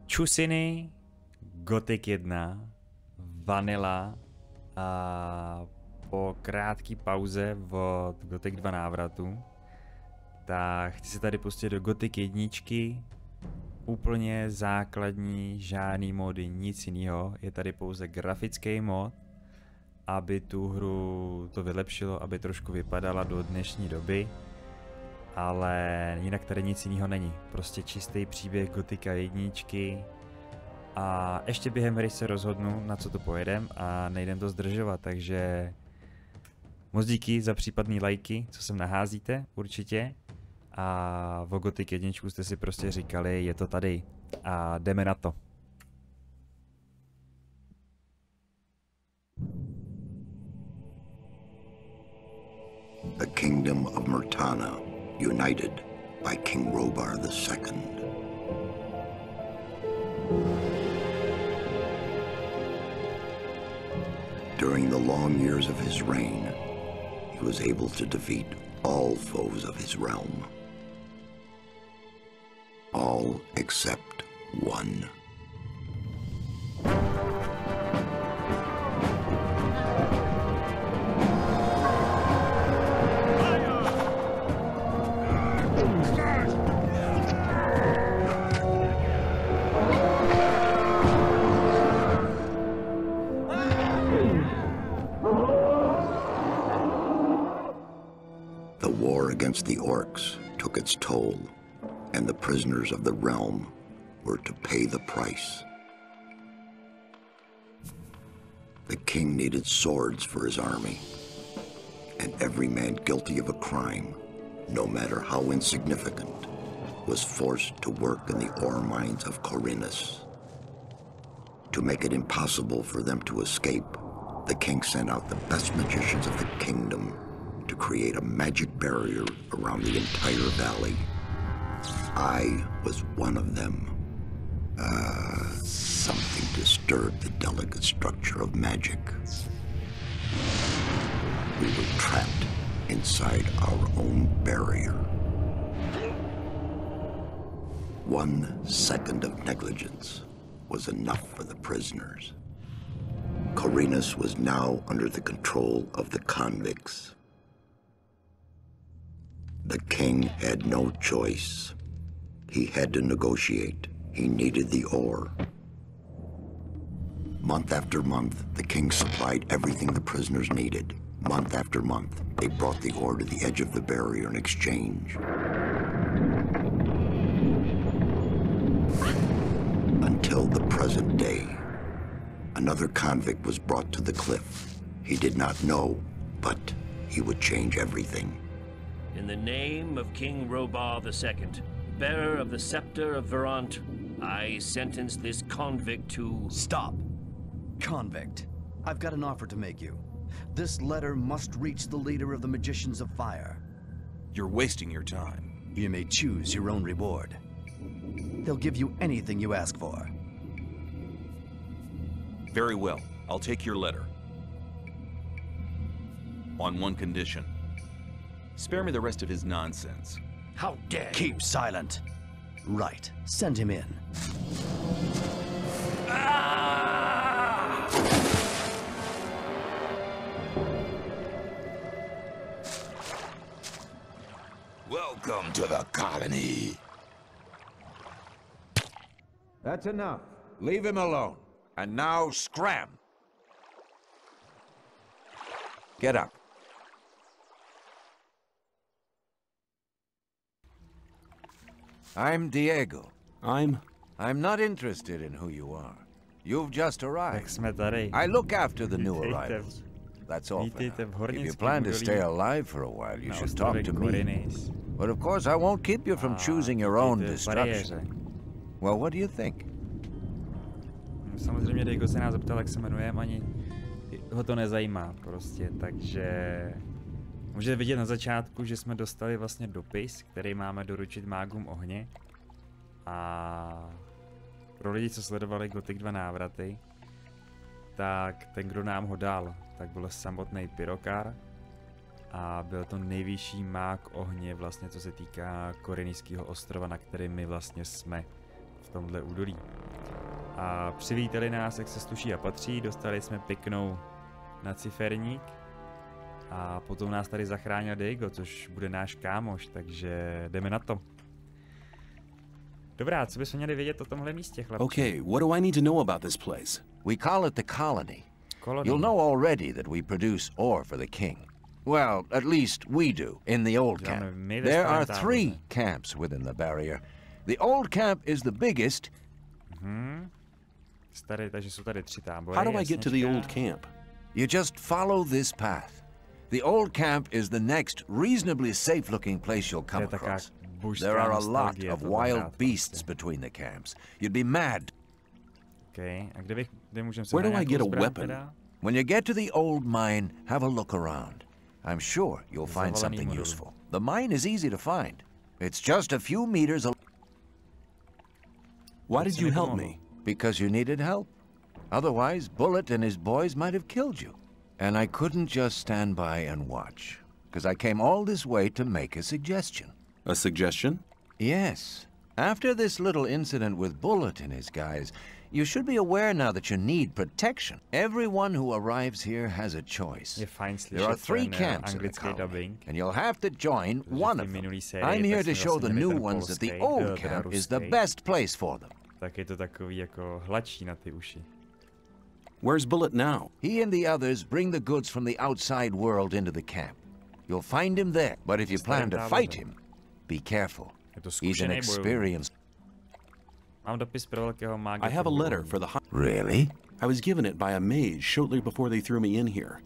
Čusiny, Gothic 1, Vanilla a po krátké pauze od Gothic 2 návratu, tak chci se tady pustit do Gothic 1, úplně základní, žádný mody, nic jiného, je tady pouze grafický mod, aby tu hru to vylepšilo, aby trošku vypadala do dnešní doby, ale jinak tady nic jiného není, prostě čistý příběh Gothica 1 a ještě během hry se rozhodnu, na co to pojedem a nejdem to zdržovat, takže moc díky za případný lajky, co sem naházíte, určitě. A v Gothic 1 jste si prostě říkali, je to tady a jdeme na to. The kingdom of Murtana, united by King Robar II. During the long years of his reign, he was able to defeat all foes of his realm. All except one. The war against the orcs took its toll, and the prisoners of the realm were to pay the price. The king needed swords for his army, and every man guilty of a crime, no matter how insignificant, was forced to work in the ore mines of Khorinis. To make it impossible for them to escape, the king sent out the best magicians of the kingdom to create a magic barrier around the entire valley. I was one of them. Something disturbed the delicate structure of magic. We were trapped inside our own barrier. 1 second of negligence was enough for the prisoners. Khorinis was now under the control of the convicts. The king had no choice. He had to negotiate. He needed the ore. Month after month, the king supplied everything the prisoners needed. Month after month, they brought the ore to the edge of the barrier in exchange. Until the present day. Another convict was brought to the cliff. He did not know, but he would change everything. In the name of King Robar II, bearer of the scepter of Verant, I sentence this convict to... Stop! Convict, I've got an offer to make you. This letter must reach the leader of the Magicians of Fire. You're wasting your time. You may choose your own reward. They'll give you anything you ask for. Very well, I'll take your letter. On one condition. Spare me the rest of his nonsense. How dare you! Keep silent. Right, send him in. Welcome to the colony. That's enough. Leave him alone. And now scram. Get up. I'm Diego. I'm not interested in who you are. You've just arrived. I look after the new arrivals. That's all for now. If you plan to stay alive for a while, you should talk to me. But of course, I won't keep you from choosing your own destruction. Well, what do you think? Samozřejmě Diego se nás zeptal, jak se jmenujeme, ani ho to nezajímá prostě, takže můžete vidět na začátku, že jsme dostali vlastně dopis, který máme doručit mágům ohně a pro lidi, co sledovali Gothic 2 návraty, tak ten, kdo nám ho dal, tak byl samotný Pyrokar a byl to nejvyšší mág ohně vlastně, co se týká Hornického ostrova, na kterém my vlastně jsme v tomhle údolí. A přivítali nás, jak se sluší a patří, dostali jsme pěknou na ciferník. A potom nás tady zachránil Diego, což bude náš kámoš, takže jdeme na to. Dobrá, co bychom měli vědět o tomhle místě, chlapci? Okay, what do I need to know about this place? We call it the Colony. Kolonii. You'll know already that we produce ore for the king. Well, at least we do, in the old camp. There are 3 camps within the barrier. The old camp is the biggest. Takže jsou tady 3 tábory. How do I get to the old camp? You just follow this path. The old camp is the next reasonably safe-looking place you'll come across. There are a lot of wild beasts between the camps. You'd be mad. Okay. A kde můžeme se Where do I get a weapon? When you get to the old mine, have a look around. I'm sure you'll find something useful. The mine is easy to find. It's just a few meters away. Why did you help me? Because you needed help. Otherwise, Bullet and his boys might have killed you. And I couldn't just stand by and watch, because I came all this way to make a suggestion. A suggestion? Yes. After this little incident with Bullet and his guys, you should be aware now that you need protection. Everyone who arrives here has a choice. There are 3 camps in the colony, and you'll have to join one of them. I'm here to show the new ones that the old camp is the best place for them. Tak je to takový jako hladší na ty uši. Where's Bullet now? He and the others bring the goods from the outside world into the camp. You'll find him there, but if you plan to fight him, be careful. He's an experienced... Mám dopis pro velkého mága. I have a letter for the... Really? I was given it by a mage shortly before they threw me in here.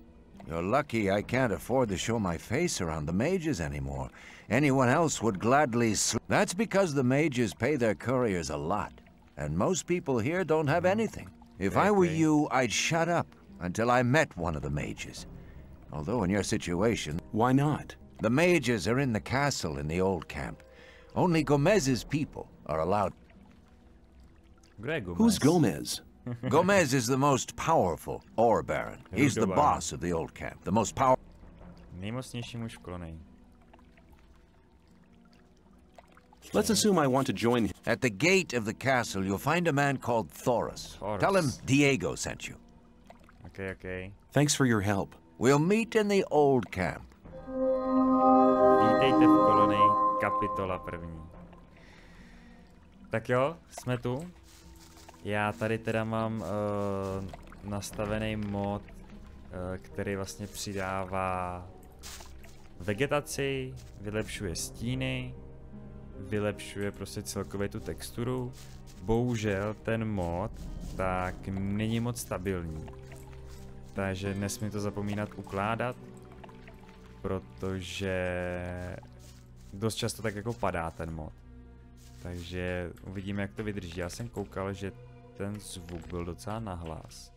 You're lucky I can't afford to show my face around the mages anymore. Anyone else would gladly... That's because the mages pay their couriers a lot, and most people here don't have anything. If I were you, I'd shut up until I met one of the mages. Although in your situation... Why not? The mages are in the castle in the old camp. Only Gomez's people are allowed... Who's Gomez? Gomez is the most powerful ore baron. He's the boss of the old camp. The most powerful... Nejmocnější muž v kolonii. Let's assume I want to join him. At the gate of the castle, you'll find a man called Thoros. Tell him Diego sent you. Okay. Thanks for your help. We'll meet in the old camp. Vítejte v kolonii, kapitola 1. Tak jo, jsme tu. Já tady teda mám nastavený mod, který vlastně přidává vegetaci, vylepšuje stíny, vylepšuje prostě celkově tu texturu. Bohužel ten mod tak není moc stabilní. Takže nesmím to zapomínat ukládat, protože dost často tak jako padá ten mod. Takže uvidíme, jak to vydrží. Já jsem koukal, že ten zvuk byl docela nahlas.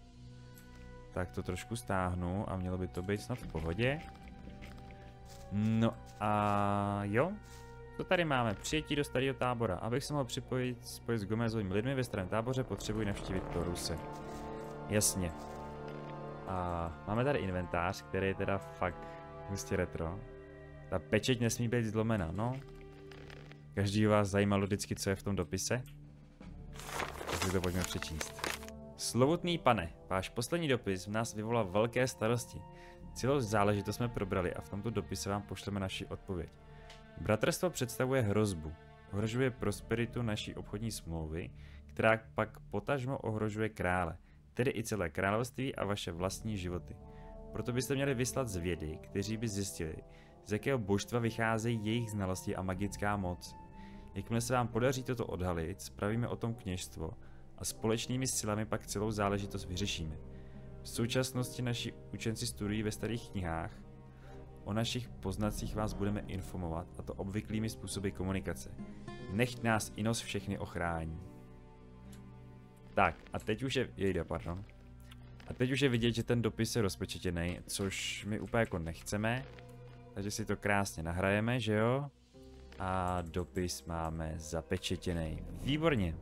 Tak to trošku stáhnu a mělo by to být snad v pohodě. No a jo, to tady máme. Přijetí do starého tábora. Abych se mohl spojit s Gomezovými lidmi ve starém táboře, potřebuji navštívit Toruse. Jasně. A máme tady inventář, který je teda fakt hustě retro. Ta pečeť nesmí být zlomena, no. Každý vás zajímalo vždycky, co je v tom dopise? Tak si to pojďme přečíst. Slovutný pane, váš poslední dopis v nás vyvolal velké starosti. Celou záležitost jsme probrali a v tomto dopise vám pošleme naši odpověď. Bratrstvo představuje hrozbu. Ohrožuje prosperitu naší obchodní smlouvy, která pak potažmo ohrožuje krále, tedy i celé království a vaše vlastní životy. Proto byste měli vyslat zvědy, kteří by zjistili, z jakého božstva vycházejí jejich znalosti a magická moc. Jakmile se vám podaří toto odhalit, spravíme o tom kněžstvo a společnými silami pak celou záležitost vyřešíme. V současnosti naši učenci studují ve starých knihách. O našich poznacích vás budeme informovat, a to obvyklými způsoby komunikace. Nechť nás i nos všechny ochrání. Tak, a teď už je... A teď už je vidět, že ten dopis je rozpečetěný, což my úplně jako nechceme. Takže si to krásně nahrajeme, že jo? A dopis máme zapečetěný. Výborně.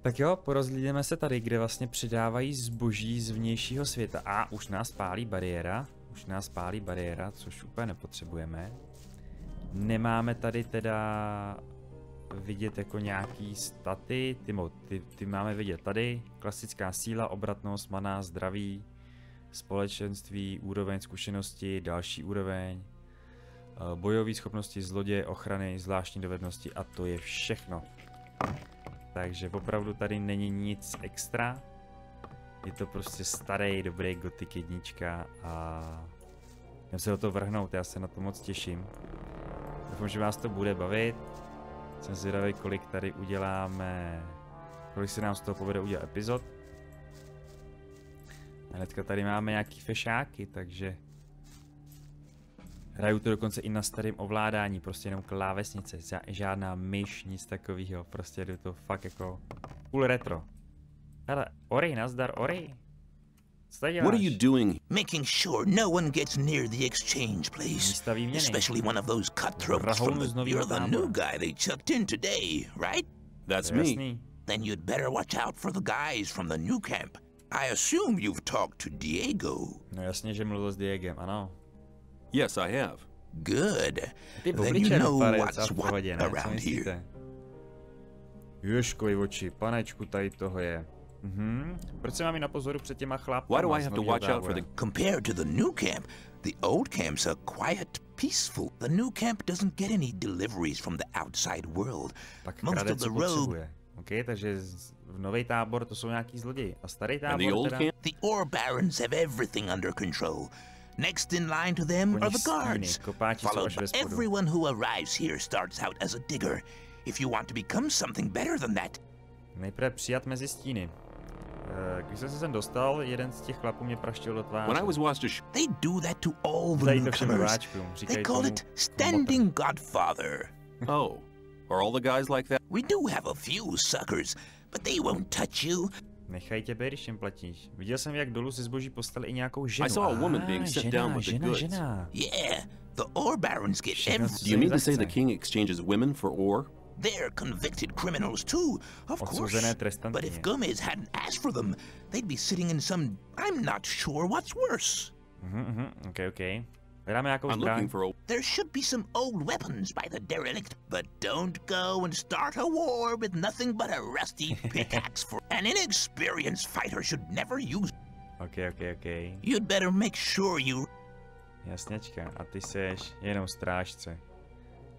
Tak jo, porozhlídneme se tady, kde vlastně přidávají zboží z vnějšího světa. A už nás pálí bariéra. Což úplně nepotřebujeme. Nemáme tady teda vidět jako nějaký staty, ty máme vidět tady, klasická síla, obratnost, mana, zdraví, společenství, úroveň zkušenosti, další úroveň, bojové schopnosti, zloděje, ochrany, zvláštní dovednosti a to je všechno. Takže opravdu tady není nic extra, je to prostě starý, dobrý Gothic 1 a jdem se do toho vrhnout, já se na to moc těším. Doufám, že vás to bude bavit. Jsem zvědavý, kolik tady uděláme, kolik se nám z toho povede udělat epizod. A hnedka tady máme nějaký fešáky, takže hraju to dokonce i na starém ovládání, prostě jenom klávesnice, žádná myš, nic takového, prostě jdu to fakt jako full retro. Hele, Ori, nazdar, Ori. What are you doing? Making sure no one gets near the exchange place. Especially one of those cutthroats from you're the new guy they chucked in today, right? That's me. Then you'd better watch out for the guys from the new camp. I assume you've talked to Diego. No jasně, že mluvil s Diegem, ano. Yes, I have. Good. Then you know what's what around here. Ježkovi oči, panečku, tady toho je. Proč se mám i na pozoru před těma chlapama? Why do I have to watch out for the... Compared to the new camp, the old camp's a quiet, peaceful. The new camp doesn't get any deliveries from the outside world. Most of the road... Okay, takže v nový tábor to jsou nějaký zloději. A starý tábor teda... The ore barons have everything under control. Next in line to them are the guards. Followed by everyone who arrives here starts out as a digger. If you want to become something better than that. Nejprve přijat mezi stíny. Když jsem se sem dostal, jeden z těch chlapů mě praštil do tváře. They do that to all the newcomers. They call it standing godfather. Oh, are all the guys like that? We do have a few suckers, but they won't touch you. Nechaj tě být, když jim platíš. Viděl jsem, jak dolů ze zboží postali i nějakou ženu. I saw a woman being sent down with the goods. Yeah, the ore barons get everything. Do you mean to say the king exchanges women for ore? They're convicted criminals too, of course. But if Gomez hadn't asked for them, they'd be sitting in some... I'm not sure what's worse. Okay. I'm looking for There should be some old weapons by the derelict, but don't go and start a war with nothing but a rusty pickaxe for... An inexperienced fighter should never use... Okay. You'd better make sure you... Jasněčka, a ty seš jenom strážce.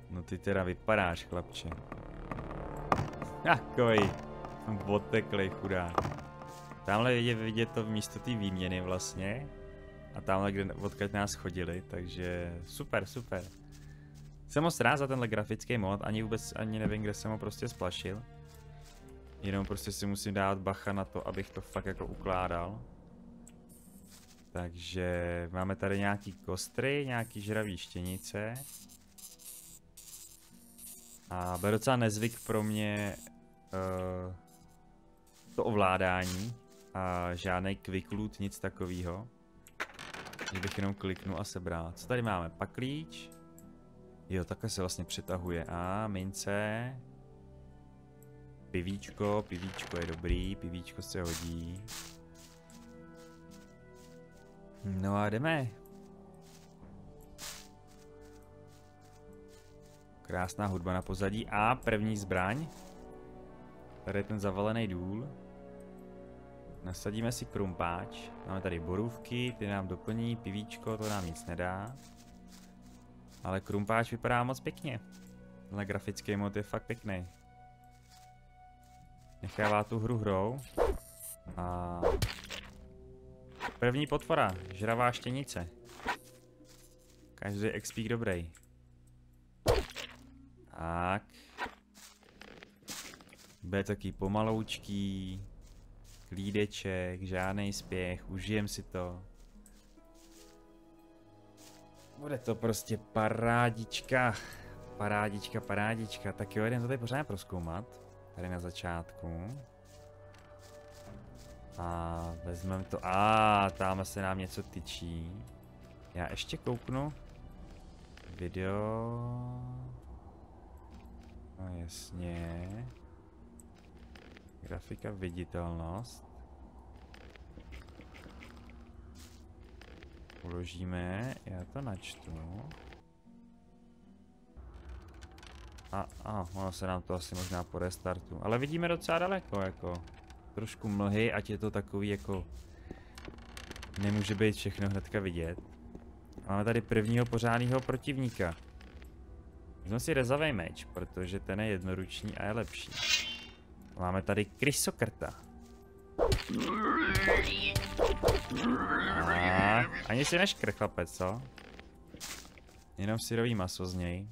No ty teda vypadáš, chlapče. Takový odteklej chudák. Tamhle je vidět to místo té výměny vlastně. A tamhle, odkud nás chodili, takže super. Jsem moc rád za tenhle grafický mod, ani nevím, kde jsem ho prostě splašil. Jenom prostě si musím dát bacha na to, abych to fakt jako ukládal. Takže máme tady nějaký kostry, nějaký žravý štěnice. A byl docela nezvyk pro mě to ovládání a žádný quick loot, nic takového. Že bych jenom kliknul a sebral. Co tady máme? Paklíč. Jo, takhle se vlastně přetahuje. A mince. Pivíčko je dobrý, pivíčko se hodí. No a jdeme. Krásná hudba na pozadí a první zbraň. Tady je ten zavalený důl. Nasadíme si krumpáč. Máme tady borůvky, ty nám doplní, pivíčko, to nám nic nedá. Ale krumpáč vypadá moc pěkně. Tenhle grafický mod je fakt pěkný. Nechává tu hru hrou. A první potvora, žravá štěnice. Každý expík dobrý. Tak. Bude taky pomaloučký. Klídeček, žádnej spěch, užijem si to. Bude to prostě parádička. Parádička. Tak jo, jdem to tady pořádně prozkoumat. Tady na začátku. A vezmeme to. Tam se nám něco tyčí. Já ještě kouknu. Video. No jasně. Grafika, viditelnost. Uložíme, já to načtu. ono se nám to asi možná po restartu. Ale vidíme docela daleko, jako trošku mlhy, ať je to takový jako... Nemůže být všechno hnedka vidět. Máme tady prvního pořádného protivníka. Vezmu si rezavý meč, protože ten je jednoruční a je lepší. Máme tady krysokrta. Ani si neškr, chlapec, co? Jenom syrový maso z něj.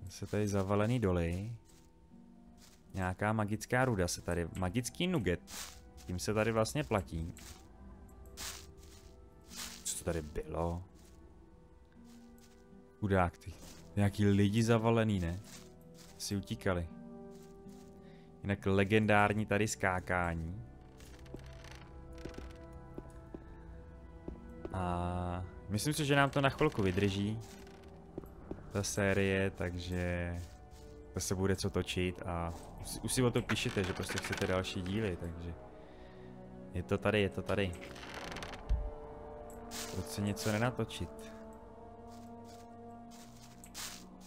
Se tady zavalený doly. Nějaká magická ruda se tady... Magický nugget. Tím se tady vlastně platí. Co to tady bylo? Chudák ty. Nějaký lidi zavalený, ne? Si utíkali. Jinak legendární tady skákání. A myslím si, že nám to na chvilku vydrží. Ta série, takže to se bude co točit a už si o to píšete, že prostě chcete další díly, takže je to tady, je to tady. Proč se něco nenatočit?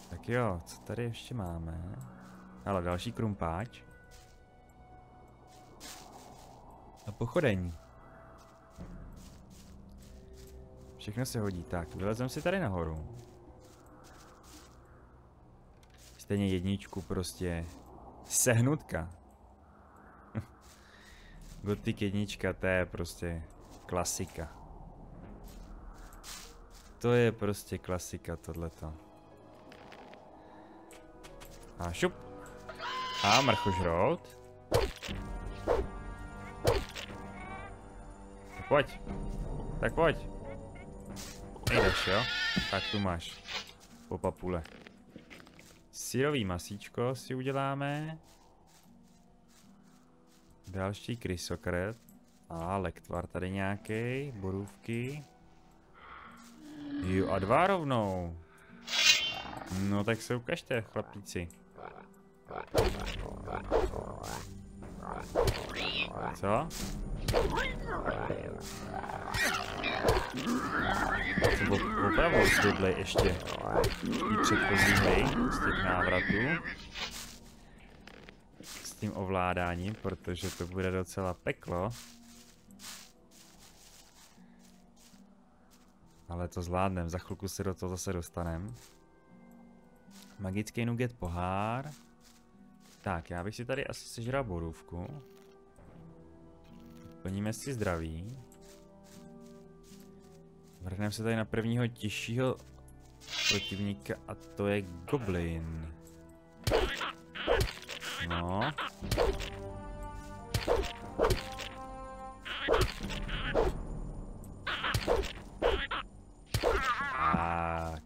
Tak jo, co tady ještě máme? Ale další krumpáč. A pochodení. Všechno se hodí. Tak, vylezem si tady nahoru. Stejně jedničku prostě. Sehnutka. Gothic jednička, to je prostě klasika. To je prostě klasika tohleto. A šup. A mrchožrout. Tak pojď. Tak pojď. Nejdeš, jo? Tak tu máš. Po papule. Syrový masíčko si uděláme. Další krysokret. A lektvar tady nějaký. Borůvky. Jo, a 2 rovnou. No tak se ukažte, chlapíci. Co? To opravdu zdobli ještě i předchozí hry z těch návratů. S tím ovládáním, protože to bude docela peklo. Ale to zvládnem, za chvilku se do toho zase dostanem. Magický nugget pohár. Tak, já bych si tady asi sežral borůvku. Plníme si zdraví. Vrhneme se tady na prvního těžšího protivníka a to je goblin. No. Tak.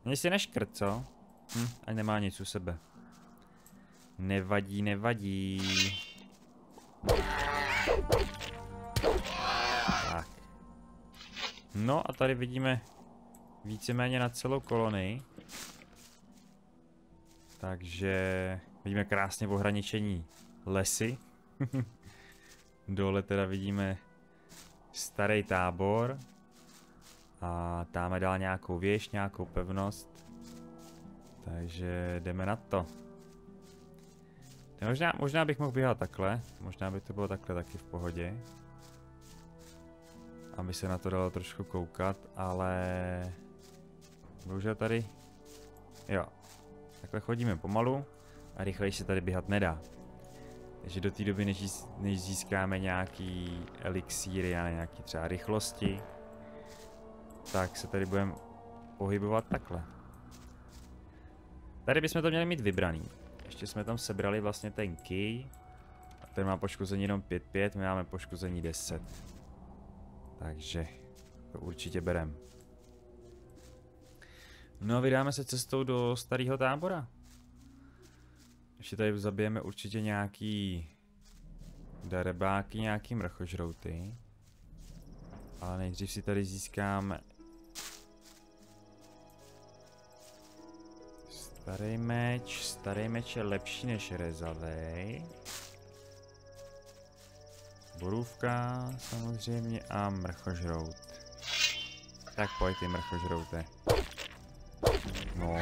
Mě si neškrt, co? A nemá nic u sebe. Nevadí, nevadí. Tak. No a tady vidíme víceméně na celou kolonii. Takže vidíme krásně ohraničení lesy. Dole teda vidíme starý tábor. A dáme dál nějakou věž, nějakou pevnost. Takže jdeme na to. Možná bych mohl běhat takhle. Možná by to bylo takhle taky v pohodě. Aby se na to dalo trošku koukat, ale... Bohužel tady... Jo. Takhle chodíme pomalu a rychleji se tady běhat nedá. Takže do té doby, než získáme nějaký elixíry a nějaký třeba rychlosti, tak se tady budeme pohybovat takhle. Tady bychom to měli mít vybraný. Ještě jsme tam sebrali vlastně ten key. A ten má poškození jenom 5-5, my máme poškození 10. Takže to určitě berem. No a vydáme se cestou do starého tábora. Ještě tady zabijeme určitě nějaký darebáky, nějaký mrchožrouty. Ale nejdřív si tady získáme starý meč. Starý meč je lepší než rezavej. Borůvka samozřejmě a mrchožrout. Tak pojď ty mrchožrouté. No.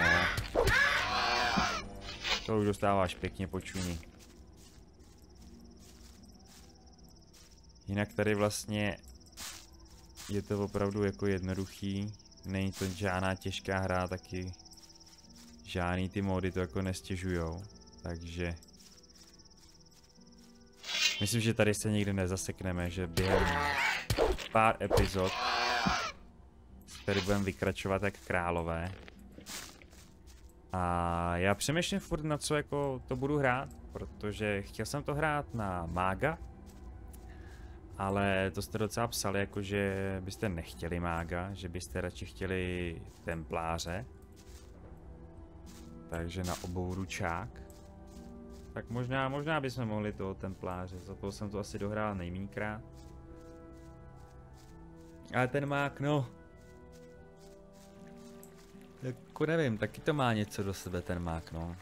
To už dostáváš pěkně po čuni. Jinak tady vlastně je to opravdu jako jednoduchý. Není to žádná těžká hra, taky žádný ty módy to jako nestěžujou. Takže myslím, že tady se nikdy nezasekneme, že během pár epizod tady budeme vykračovat jak králové. A já přemýšlím furt na co jako to budu hrát, protože chtěl jsem to hrát na mága, ale to jste docela psali, jako že byste nechtěli mága, že byste radši chtěli templáře. Takže na obou ručák. Tak možná bychom mohli toho templáře, za to jsem to asi dohrál nejmínkrát. Ale ten mák, no. Jako nevím, taky to má něco do sebe ten mák, no.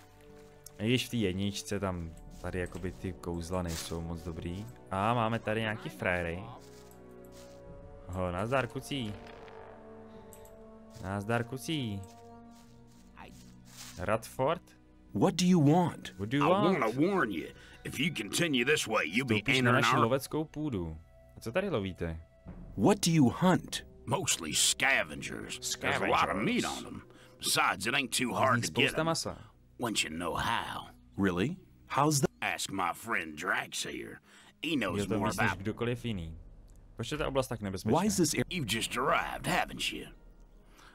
I když v té jedničce tam tady jakoby ty kouzla nejsou moc dobrý. A máme tady nějaký frajery. Nazdar kucí. Nazdar kucí. Radford? What do you want? What do you want? I want to warn you. If you continue this way, you'll be Vstoupíš na entering naši our... loveckou půdu. A co tady lovíte? What do you hunt? Mostly scavengers. There's a lot of meat on them. Besides, it ain't too hard to get them once you know how. Really? How's that? Ask my friend Drax here. He knows to more myslíš about... kdokoliv jiný. Proč je ta oblast tak nebezpečná? Why is this You've just arrived, haven't you?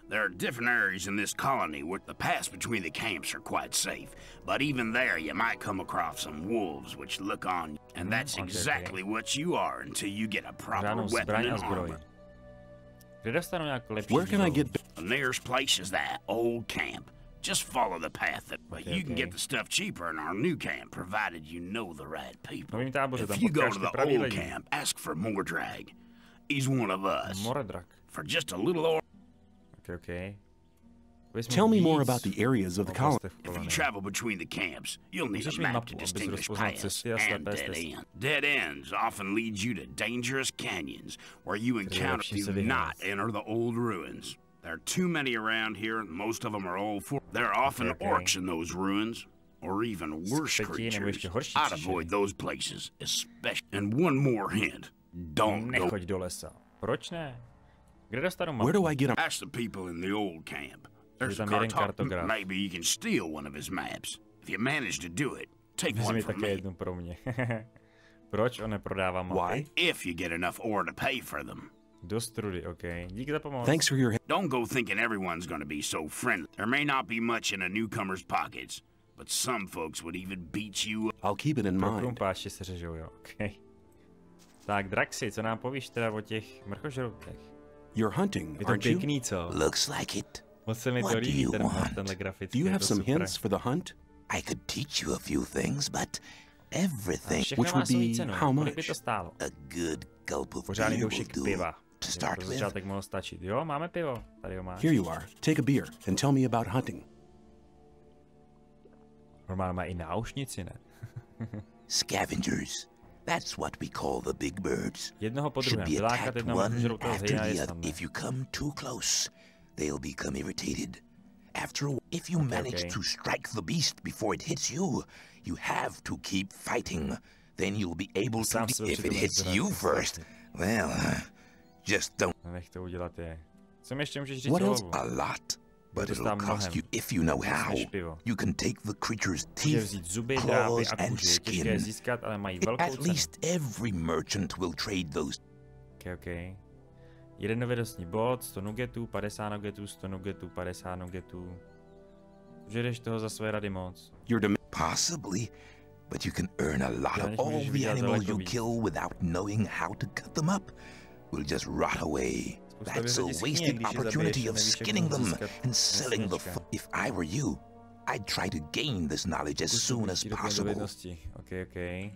There are different areas in this colony where the paths between the camps are quite safe, but even there you might come across some wolves which look on you, and that's exactly what you are until you get a proper weapon and armor. Where can I get... The nearest place is that old camp. Just follow the path, but you can get the stuff cheaper in our new camp, provided you know the right people. If you go to the old camp, ask for Mordrag. He's one of us. For just a little... Okay. Tell me more about the areas of the colony. If you travel between the camps, you'll need a map to distinguish paths and dead ends. Dead ends often lead you to dangerous canyons where you encounter do not enter the old ruins. There are too many around here, and most of them are old. There are often orcs in those ruins, or even worse creatures. I'd avoid those places, especially. And one more hint: don't go. Proč ne? Where do I get them? Ask the people in the old camp. There's a cartographer. Maybe you can steal one of his maps. If you manage to do it, take one from me. Proč on neprodává mapy? Why? If you get enough ore to pay for them. Dost rudy, okay. Díky za pomoc. Thanks for your help. Don't go thinking everyone's gonna be so friendly. There may not be much in a newcomer's pockets, but some folks would even beat you. I'll keep it in mind. Krumpáši se řežou, jo, okay. Tak, Draxi, co nám povíš teda o těch mrchožroutech? You're hunting, aren't you? Pěkný, co? Looks like it. Moc se mi to líbí, tenhle grafický. Do you have some hints for the hunt? I could teach you a few things, but everything. Which would be how much? A good gulp of pořádný beer doušek will do. piva. To start with. Začátek mohlo stačit. Jo, máme pivo. Tady ho máš. Here you are. Take a beer and tell me about hunting. Normálně má i náušnici, ne? Scavengers. That's what we call the big birds. Jednoho po Should druhém. be attacked one after the other. If you come too close, they'll become irritated. After a while, if you manage to strike the beast before it hits you, you have to keep fighting. Then you'll be able to. If it hits you first, well, just don't. Nech to udělat je. Co mi ještě můžeš říct? What else? A lot. But it'll cost you if you know how. You can take the creature's teeth, claws, and skin. At least every merchant will trade those. Okay. Jeden novědostní bod, 100 nuggetů, 50 nuggetů, 100 nuggetů, 50 nuggetů. Že jdeš toho za své rady moc. Possibly, but you can earn a lot of all the animals you kill without knowing how to cut them up. Will just rot away. That's a wasted opportunity of skinning them and selling the food. If I were you, I'd try to gain this knowledge as soon as possible. Okay.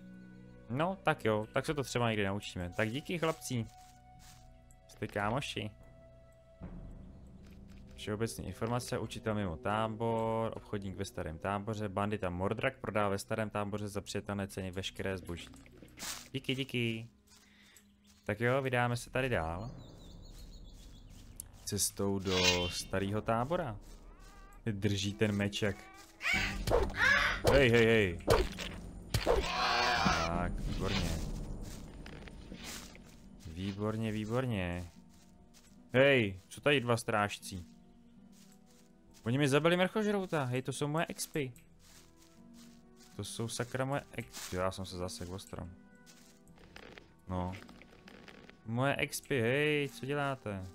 No, tak jo, tak se to třeba někdy naučíme. Tak díky, chlapci. Jste kámoši. Všeobecné informace, učitel mimo tábor, obchodník ve starém táboře, bandita Mordrak prodá ve starém táboře za přijatelné ceny veškeré zboží. Díky. Tak jo, vydáme se tady dál. Cestou do starého tábora. Drží ten meč jak... Hej, hej, hej. Tak, výborně. Výborně, výborně. Hej, co tady dva strážci? Oni mi zabili mrchožrouta, hej, to jsou moje expy. To jsou sakra moje expy, já jsem se zasek o strom. No. Moje expy, hej, co děláte?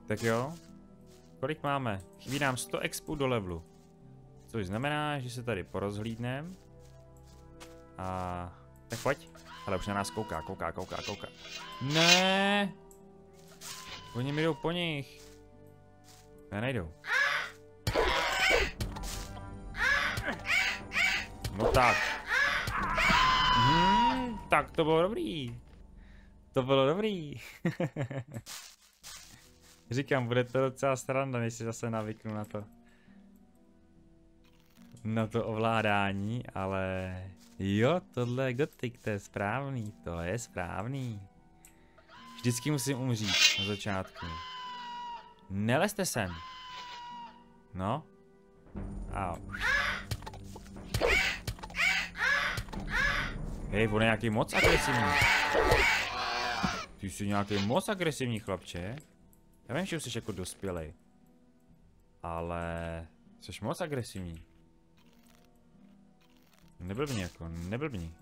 Tak jo. Kolik máme? Chybí nám 100 expů do levelu. Což znamená, že se tady porozhlídneme. A... Tak pojď. Ale už na nás kouká. Ne. Oni mi jdou po nich. Ne, nejdou. No tak. Tak to bylo dobrý. To bylo dobrý. Říkám, bude to docela sranda, než si zase navyknu na to. Na to ovládání, ale... Jo, tohle je Gothic, to je správný, to je správný. Vždycky musím umřít na začátku. Nelezte sem. No. Au. Hej, on je nějaký moc agresivní. Ty jsi nějaký moc agresivní, chlapče. Já vím, že jsi jako dospělej. Ale... Jsi moc agresivní. Neblbni jako, neblbni.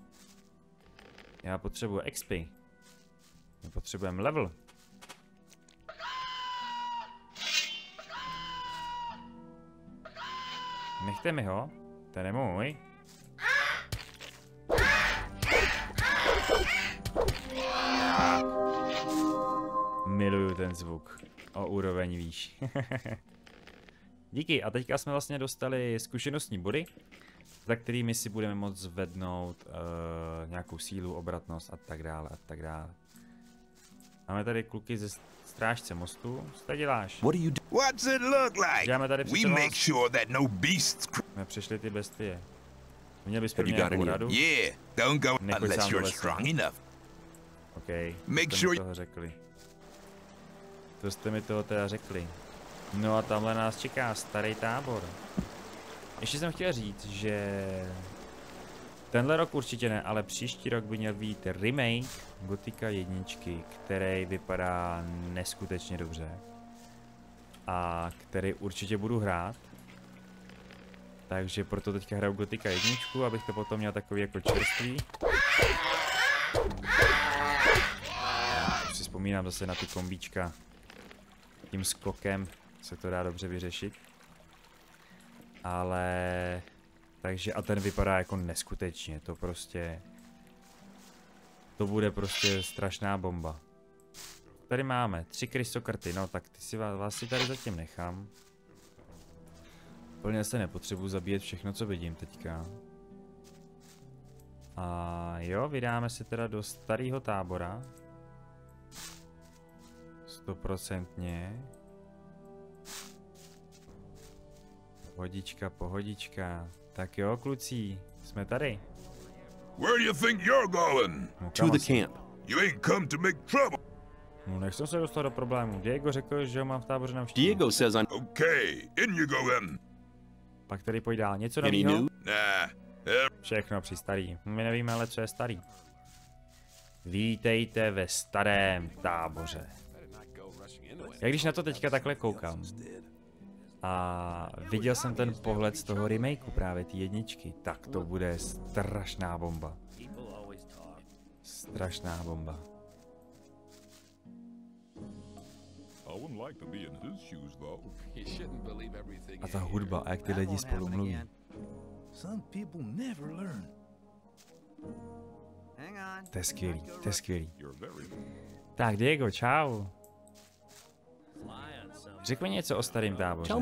Já potřebuji XP. My potřebujeme level. Nechte mi ho, ten je můj. Miluju ten zvuk. O úroveň výš. Díky, a teďka jsme vlastně dostali zkušenostní body, za kterými si budeme moct zvednout nějakou sílu, obratnost a tak dále a tak dále. Máme tady kluky ze strážce mostu. Co tady děláš? What's it look like? Děláme tady We make sure that no beasts. Jsme přišli ty bestie. Měl bys pro mě nějakou radu? Yeah, don't go unless you're strong enough. OK, Make sure toho řekli. To jste mi toho teda řekli. No a tamhle nás čeká starý tábor. Ještě jsem chtěl říct, že tenhle rok určitě ne, ale příští rok by měl být remake Gothica 1, který vypadá neskutečně dobře. A který určitě budu hrát. Takže proto teďka hraju Gothica 1, abych to potom měl takový jako čerstvý. Už si vzpomínám zase na ty kombíčka. Tím skokem se to dá dobře vyřešit. Ale... Takže a ten vypadá jako neskutečně, to prostě... To bude prostě strašná bomba. Tady máme 3 krystokarty, no tak ty si vás si tady zatím nechám. Plně se nepotřebuji zabíjet všechno, co vidím teďka. A jo, vydáme se teda do starého tábora. 100%. Pohodička, pohodička. Tak jo, kluci, jsme tady. Where do you think you're going? No, to the camp. You ain't come to make trouble. No, nechci se dostat do problému. Diego řekl, že ho mám v táboře navštívit. Diego says I'm... Okay, in you go then. Pak tady pojď dál. Něco nového? Nah. Všechno při starý. My nevíme ale, co je starý. Vítejte ve starém táboře. Já když na to teďka takhle koukám a viděl jsem ten pohled z toho remakeu právě ty 1, tak to bude strašná bomba. Strašná bomba. A ta hudba, a jak ty lidi spolu mluví. To je skvělý, to je skvělý. Tak Diego, čau. Řekni něco o starém táboře.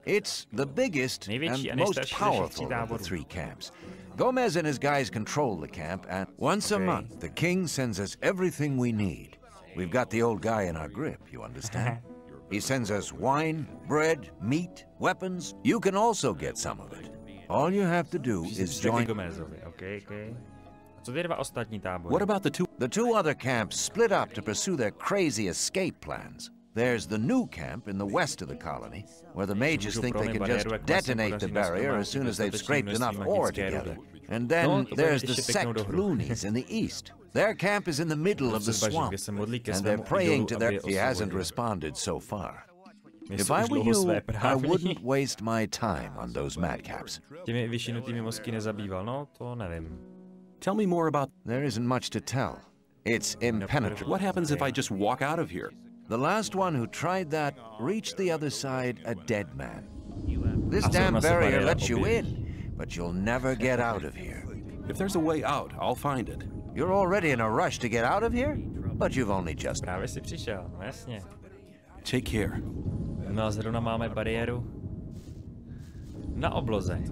It's the biggest and most powerful of the 3 camps. Gomez and his guys control the camp, and once a month, the king sends us everything we need. We've got the old guy in our grip, you understand? He sends us wine, bread, meat, weapons. You can also get some of it. All you have to do is join... Okay. Co ty 2 ostatní tábory? What about the 2 other camps split up to pursue their crazy escape plans? There's the new camp in the west of the colony, where the mages think they can just detonate the barrier as soon as they've scraped enough ore together. And then there's the sect loonies in the east. Their camp is in the middle of the swamp, and they're praying to their... He hasn't responded so far. If I were you, I wouldn't waste my time on those madcaps. Tell me more about... There isn't much to tell. It's impenetrable. What happens if I just walk out of here? The last one who tried that reached the other side a dead man. This damn barrier lets you in, but you'll never get out of here. If there's a way out, I'll find it. You're already in a rush to get out of here? But you've only just... Právě si přišel, no jasně. Take care. No a zrovna máme bariéru na obloze.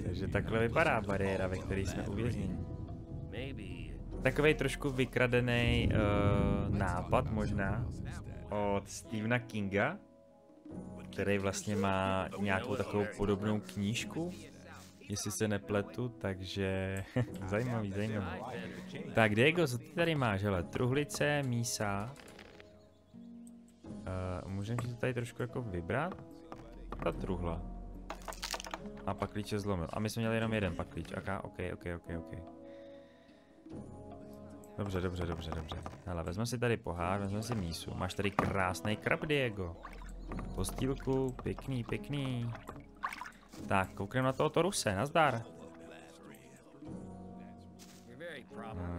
Takže takhle vypadá bariéra, ve které jsme uvězněni. Takovej trošku vykradený nápad možná od Stephena Kinga, který vlastně má nějakou takovou podobnou knížku, jestli se nepletu, takže zajímavý. Tak Diego, co ty tady máš? Hele, truhlice, mísa. Můžeme si to tady trošku jako vybrat? Ta truhla. A pak klíče zlomil. A my jsme měli jenom jeden pak klíč. OK. Dobře. Hele, vezme si tady pohár, vezme si mísu. Máš tady krásný krab, Diego. Postýlku, pěkný. Tak, koukneme na tohoto Ruse, nazdar.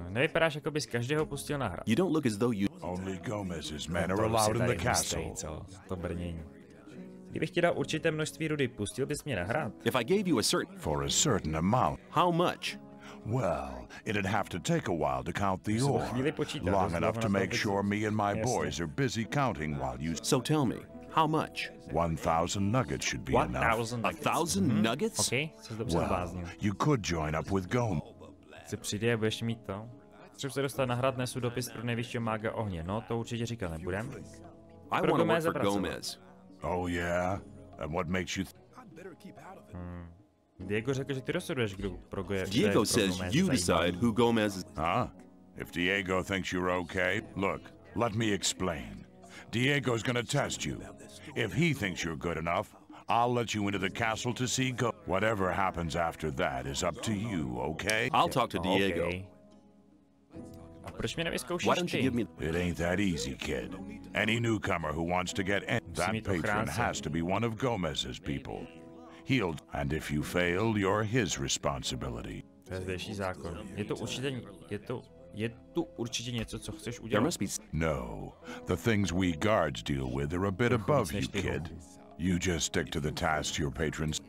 Nevypadáš, jako bys každého pustil na hra. You don't look as though you... Only Gomez's men are allowed in the castle. To brnění. Kdybych ti dal určité množství rudy, pustil bys mě na hra? If I gave you a certain... For a certain amount. How much? Well, it'd have to take a while to count the ore. Long enough to make sure me and my boys are busy counting while you... So tell me, how much? 1,000 nuggets should be enough. 1,000 nuggets? Okay, well, you could join up with Gomez. Se přijde a budeš mít to. Třeba se dostat na hrad, nesu dopis pro nejvyššího mága ohně. No, to určitě říkat nebudem. I want to work for Gomez. Oh yeah? And what makes you... Diego řekl, že ty rozhoduješ, kdo pro Gomez. Diego says you decide who Gomez is. Huh? If Diego thinks you're okay, look, let me explain. Diego's gonna test you. If he thinks you're good enough, I'll let you into the castle to see Go. Whatever happens after that is up to you, okay? I'll talk to Diego. Okay. A proč mě nevyzkoušíš Why don't you give me... It ain't that easy, kid. Any newcomer who wants to get in, that patron has to be one of Gomez's people. He'll... And if you fail, you're his responsibility. To je zdejší zákon. Je tu určitě něco, co chceš udělat? No. The things we guards deal with are a bit above you, kid. You just stick to the tasks your patrons...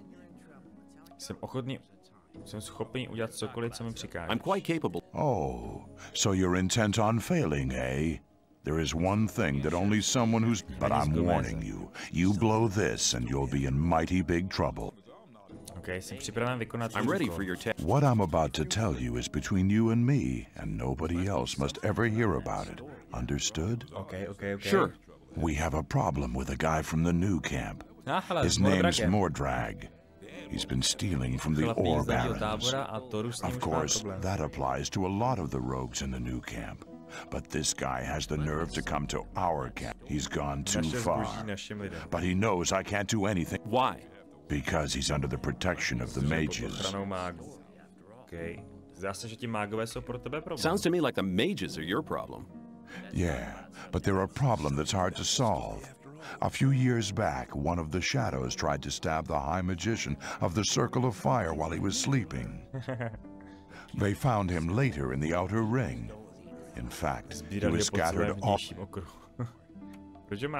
Jsem schopný udělat cokoliv, co mi přikáže. I'm quite capable. Oh, so you're intent on failing, eh? There is one thing that only someone who's... But I'm warning you. You blow this and you'll be in mighty big trouble. Okay, jsem připraven vykonat. I'm ready for your test. What I'm about to tell you is between you and me, and nobody else must ever hear about it. Understood? Okay. Sure. We have a problem with a guy from the new camp. His name's Mordrag. He's been stealing from the ore barons. Of course, that applies to a lot of the rogues in the new camp. But this guy has the nerve to come to our camp. He's gone too far. But he knows I can't do anything. Why? Because he's under the protection of the mages. Okay. Sounds to me like the mages are your problem. Yeah, but they're a problem that's hard to solve. A few years back, one of the shadows tried to stab the High Magician of the Circle of Fire while he was sleeping. They found him later in the outer ring. In fact, he was scattered off.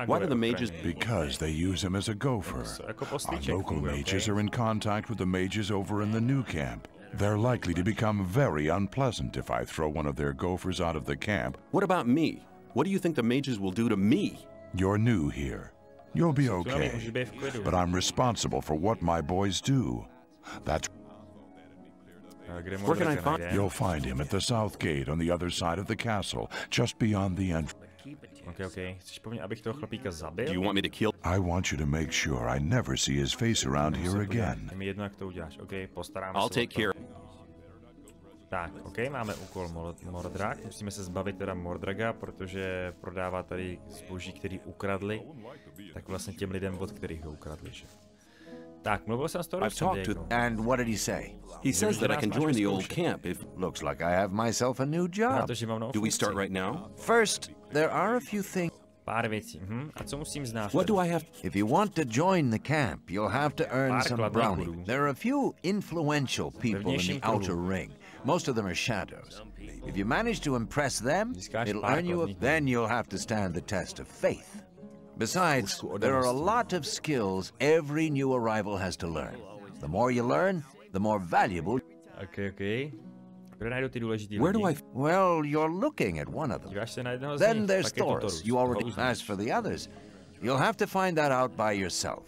Why do the mages? Because they use him as a gopher. Our local mages are in contact with the mages over in the new camp. They're likely to become very unpleasant if I throw one of their gophers out of the camp. What about me? What do you think the mages will do to me? You're new here. You'll be okay. But I'm responsible for what my boys do. That's... Where can I find him? You'll find him at the south gate on the other side of the castle, just beyond the entrance. Okay. Do you want me to kill? I want you to make sure I never see his face around here again. I'll take care. Tak, ok, máme úkol Mordrak. Musíme se zbavit teda Mordraga, protože prodává tady zboží, který ukradli. Tak vlastně těm lidem, od kterých ho ukradli, že? Tak, mluvil jsem s tou Diego. And what did he say? He says that I can join the old camp if... Looks like I have myself a new job. Do we start right now? First, there are a few things. Pár věcí. A co musím znát? What do I have? If you want to join the camp, you'll have to earn some brownie. There are a few influential people in the outer ring. Most of them are shadows. If you manage to impress them, it'll earn you then you'll have to stand the test of faith. Besides, there are a lot of skills every new arrival has to learn. The more you learn, the more valuable. Okay. Where do I... Well, you're looking at one of them. Then there's Thoros. You already... As for the others, you'll have to find that out by yourself.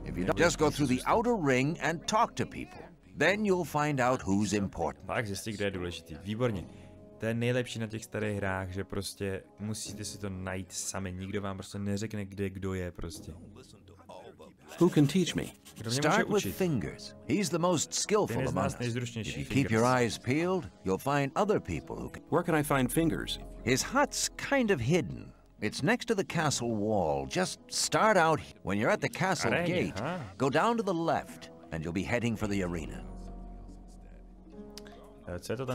If you don't, just go through the outer ring and talk to people. Then you'll find out who's important. Tak zjistí, kde je důležitý. Výborně. To je nejlepší na těch starých hrách, že prostě musíte si to najít sami. Nikdo vám prostě neřekne, kde kdo je prostě. Who can teach me? Start with Fingers. He's the most skillful among us. If you keep your eyes peeled, you'll find other people who can... Where can I find Fingers? His hut's kind of hidden. It's next to the castle wall. Just start out. When you're at the castle gate, go down to the left, and you'll be heading for the arena.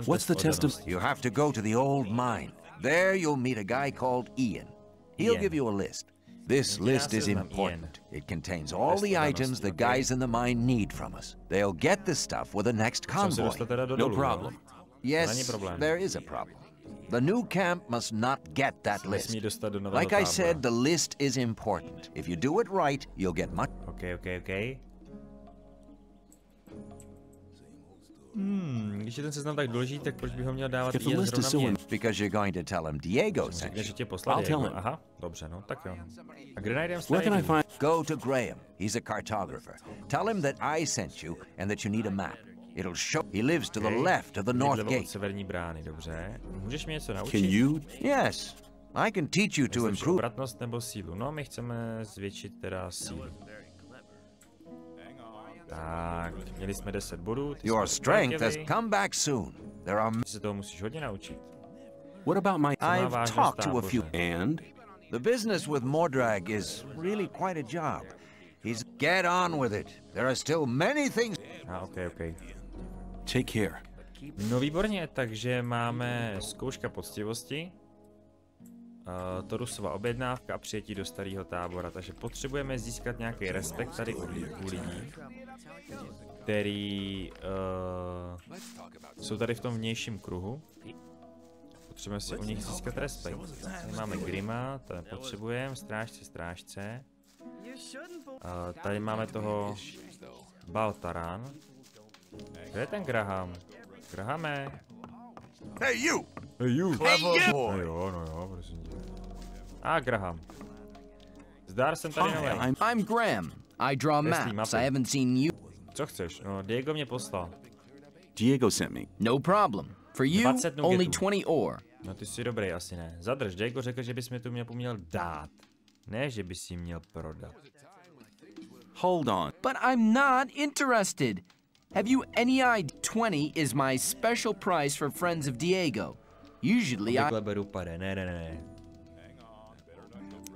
What's the test of... You have to go to the old mine. There you'll meet a guy called Ian. He'll give you a list. This list is important. It contains all the items the guys in the mine need from us. They'll get the stuff with the next convoy. No problem. Yes, there is a problem. The new camp must not get that list. Like I said, the list is important. If you do it right, you'll get much... Okay. Když je ten seznam tak důležitý, tak proč bych ho měl dávat Ian zrovna mě? Because you're going to tell him Diego sent you. Že tě poslal Diego. Aha, dobře, no, tak jo. A kde najdem Where can I find... Go to Graham. He's a cartographer. Tell him that I sent you and that you need a map. It'll show he lives to the left of the north gate. Severní brány, dobře. Můžeš mě něco naučit? Can you? Yes. I can teach you to improve. Obratnost nebo sílu? No, my chceme zvětšit teda sílu. Tak, měli jsme 10 bodů. Your strength has come back soon. There are... Se toho musíš hodně naučit. What about my... I've talked to a few... And? The business with Mordrag is really quite a job. He's... Get on with it. There are still many things... Okay. Take care. No výborně, takže máme zkouška poctivosti. Torusova objednávka a přijetí do starého tábora, takže potřebujeme získat nějaký respekt tady u lidí, který jsou tady v tom vnějším kruhu. Potřebujeme si u nich získat respekt. Tady máme Grima, to nepotřebujeme, strážce. Tady máme toho Baltaran. Kde je ten Graham? Grahame! Hey you! Clever boy! No jo, prosím tě. Graham. Zdar jsem tady nový. I'm Graham. I draw maps. I haven't seen you. Co chceš? No, Diego mě poslal. Diego sent me. No problem. For you, only 20 ore. No ty jsi dobrý, asi ne. Zadrž, Diego řekl, že bys mi tu měl dát. Ne, že bys si měl prodat. Hold on. But I'm not interested. Have you any idea 20 is my special price for friends of Diego? Usually I... Ne.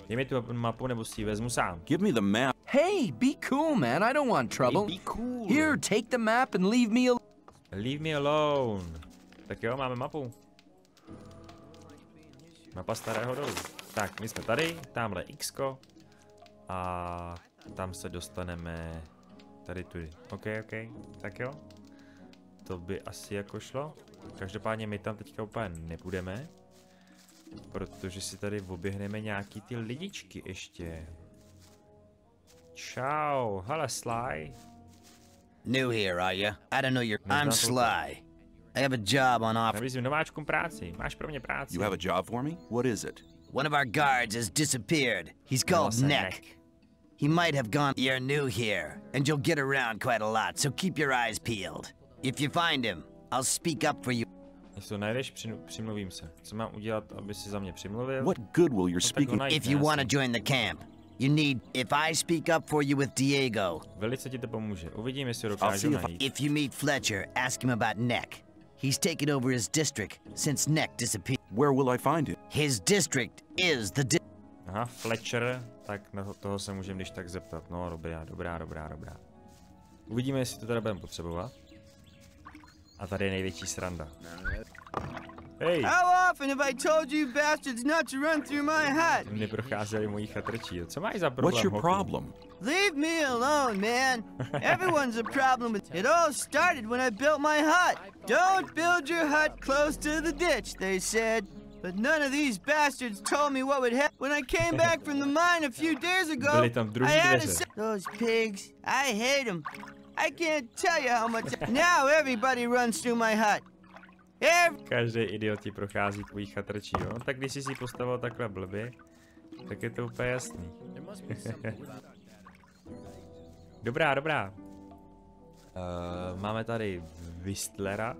Dej mi tu mapu, nebo si ji vezmu sám. Give me the map. Hey, be cool, man. I don't want trouble. Hey, be cool. Here, take the map and leave me alone. Leave me alone. Tak jo, máme mapu. Mapa starého dolu. Tak, my jsme tady, tamhle X-ko. A tam se dostaneme tady tudy. OK. Tak jo. To by asi jako šlo. Každopádně my tam teďka úplně nepůjdeme. Protože si tady oběhneme nějaký ty lidičky ještě. Čau, hele Sly. New here, are you? I don't know your... I'm Sly. I have a job on offer. Nabízím nováčkům práci. Máš pro mě práci. You have a job for me? What is it? One of our guards has disappeared. He's called Neck. He might have gone... You're new here, and you'll get around quite a lot, so keep your eyes peeled. If you find him, I'll speak up for you. Jestli to najdeš, přimluvím se. Co mám udělat, aby si za mě přimluvil? What good will your speaking... If you want to join the camp, you need... If I speak up for you with Diego... Velice ti to pomůže. Uvidím, jestli dokážu najít. If you meet Fletcher, ask him about Neck. He's taken over his district since Neck disappeared. Where will I find him? His district is the Aha, Fletcher, tak na toho se můžeme když tak zeptat. No, dobrá. Uvidíme, jestli to teda budeme potřebovat. A tady je největší sranda. Hej! How often have I told you bastards not to run through my hut? Neprocházeli mojí chatrčí. Co máš za problém? What's your problem? Leave me alone, man. Everyone's a problem with it. All started when I built my hut. Don't build your hut close to the ditch, they said. But none of these bastards told me what would happen. When I came back from the mine a few days ago, I had to say, those pigs, I hate them. I can't tell you how much. Now everybody runs through my hut. Každý idiot ti prochází tvojí chatrčí, jo? Tak když jsi si postavil takhle blbě, tak je to úplně jasný. Dobrá. Máme tady Whistlera.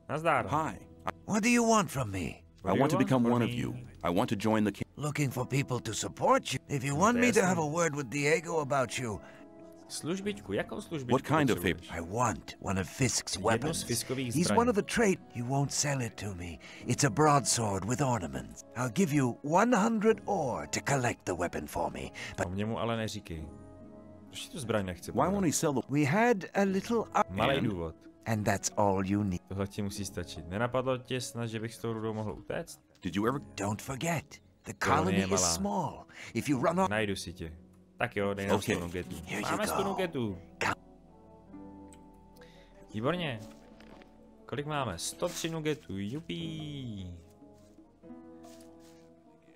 Nazdar. Hi. What do you want from me? I want to become one of you. I want to join the camp. Looking for people to support you. If you want me to have a word with Diego about you. Službičku, jakou službičku? What kind of favor? I want one of Fisk's weapons. He's one of the trade. You won't sell it to me. It's a broadsword with ornaments. I'll give you 100 ore to collect the weapon for me. But mě mu ale neříkej. Proč tu zbraň nechce? Why won't he sell the... We had a little... Malý důvod. And that's all you need. Tohle ti musí stačit. Nenapadlo tě snad, že bych s tou rudou mohl utéct? Did you ever... Don't forget. The colony is small. If you run off... Najdu si tě. Tak jo, dej nám 100 nugetů. Máme 100 nugetů. Výborně. Kolik máme? 103 nugetů, jupí.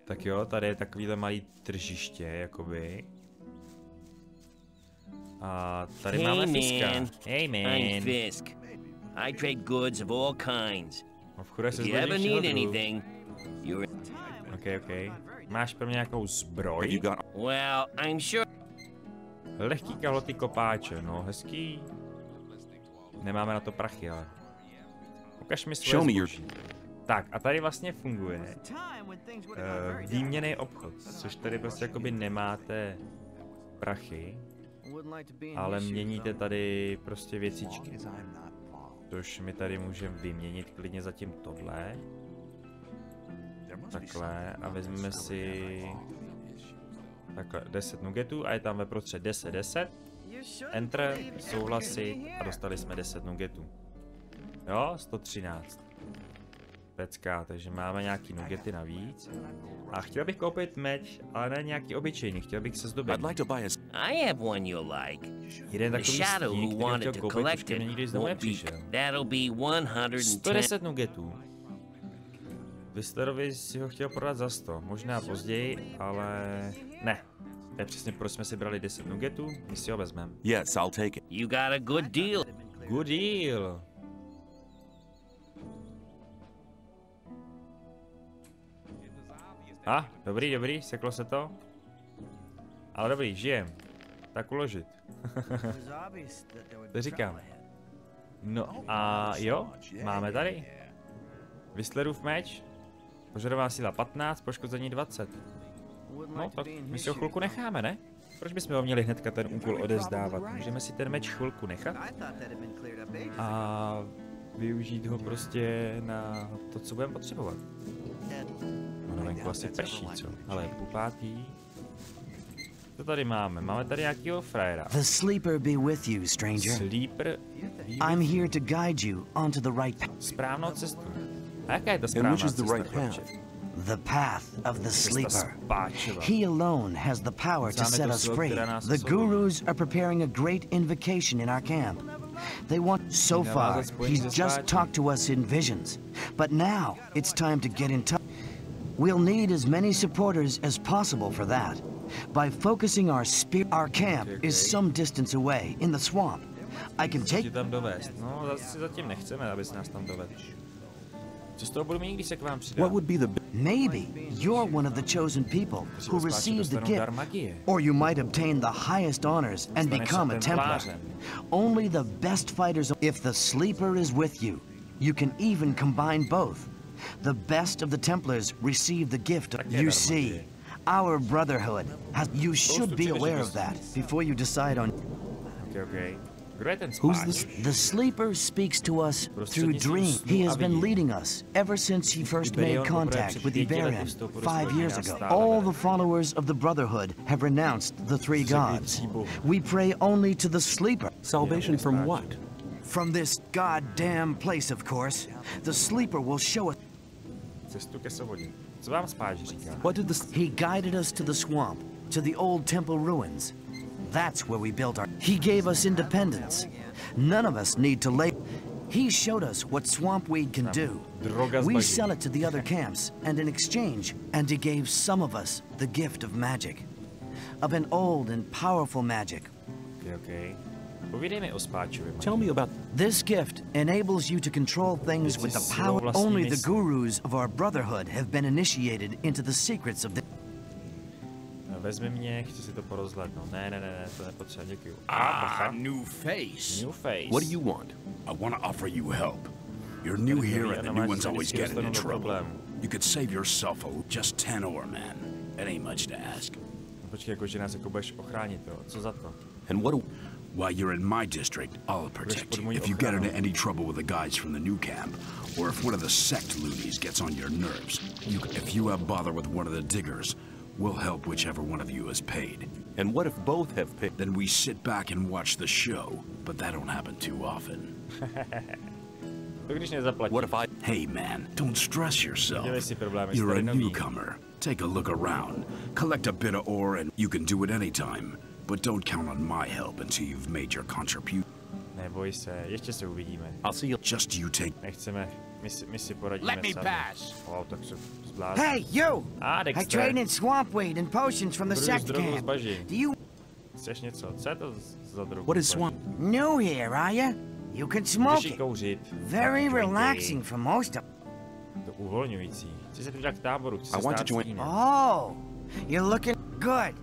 Tak jo, tady je takovýhle malý tržiště, jakoby. A tady máme Fiska. Hey man. I'm Fisk. I trade goods of all kinds. Obchoduje se If you ever need anything, you're... Okay. Máš pro mě nějakou zbroj? Well, I'm sure... Lehký kalhoty kopáče, no hezký. Nemáme na to prachy, ale... Ukaž mi svoje zboží. Tak, a tady vlastně funguje výměnný obchod, což tady prostě jakoby nemáte prachy, ale měníte tady prostě věcičky. Což my tady můžeme vyměnit klidně zatím tohle. Takhle a vezmeme si takhle 10 nugetů a je tam ve prostřed 10. Enter, souhlasit a dostali jsme 10 nugetů. Jo, 113. Pecka, takže máme nějaký nugety navíc. A chtěl bych koupit meč, ale ne nějaký obyčejný, chtěl bych se zdobit. I have one you like. Jeden takový stík, který chtěl koupit, už ke mně nikdy znovu nepřišel. 110 nugetů. Whistlerovi si ho chtěl prodat za 100, možná později, ale ne. To je přesně proč jsme si brali 10 nugetů, my si ho vezmeme. Yes, I'll take it. You got a good deal. Good deal. Dobrý, seklo se to. Ale dobrý, žijem. Tak uložit. To říkám. No a jo, máme tady. Whistlerův meč. Požadovaná síla 15, poškození 20. No tak my si ho chvilku necháme, ne? Proč bychom ho měli hnedka ten úkol odevzdávat? Můžeme si ten meč chvilku nechat a využít ho prostě na to, co budeme potřebovat. No venku asi prší, co? Ale pupátý. Co tady máme? Máme tady nějakýho frajera. The sleeper be with you, stranger. Sleeper. I'm here to guide you onto the right path. Správnou cestu. A jaká je ta správná cesta, The path of the sleeper. He alone has the power to set us free. The gurus are preparing a great invocation in our camp. They want... So far, he's just talked to us in visions. But now, it's time to get in touch. We'll need as many supporters as possible for that. By focusing our camp is some distance away, in the swamp. I can take... No, zatím nechceme, abys nás tam dovedl. Co z toho budu mít, když se k vám přidám? What would be the... Maybe you're one of the chosen people who received the gift, or you might obtain the highest honors and become a Templar. Only the best fighters... If the sleeper is with you, you can even combine both. The best of the Templars receive the gift. You see, our brotherhood has... You should be aware of that before you decide on... Okay. The sleeper speaks to us through dreams. He has been leading us ever since he first made contact with E01 5 years ago. All the followers of the Brotherhood have renounced the three gods. We pray only to the sleeper. Salvation from what? From this goddamn place, of course. The sleeper will show us. What did He guided us to the swamp, to the old temple ruins. That's where we built our... He gave us independence. None of us need to lay... He showed us what swamp weed can do. We sell it to the other camps, and in exchange, and he gave some of us the gift of magic. Of an old and powerful magic. Okay. Tell me about... This gift enables you to control things with the power. Only the gurus of our Brotherhood have been initiated into the secrets of the... Vezmi mě, chci si to porozhlednout. Ne, to nepotřeba, děkuju. New face. New face. What do you want? I want to offer you help. You're new here and the new ones always getting in trouble. You could save yourself just 10 ore, man. It ain't much to ask. Počkej, jakože nás jako budeš ochránit, jo? Co za to? And what... While you're in my district, I'll protect you. If you get into any trouble with the guys from the new camp, or if one of the sect loonies gets on your nerves, if you have bother with one of the diggers, we'll help whichever one of you is paid. And what if both have paid? Then we sit back and watch the show, but that don't happen too often. What if I... Hey man, don't stress yourself. You're a newcomer. Take a look around. Collect a bit of ore and you can do it anytime. But don't count on my help until you've made your contribution. Neboj se, ještě se uvidíme. I'll see you. Just you take... Nechceme, my si poradíme Let me pass. Oh, tak se zblázní. Hey, you! Dexter. I trade in swamp weed and potions from the sect camp. Do you... Chceš něco? Co je to za drogu? What is swamp? New here, are you? You can smoke it. Very relaxing for most of... To uvolňující. Chci se přidat k táboru, chci se I want to join... Oh, you're looking good.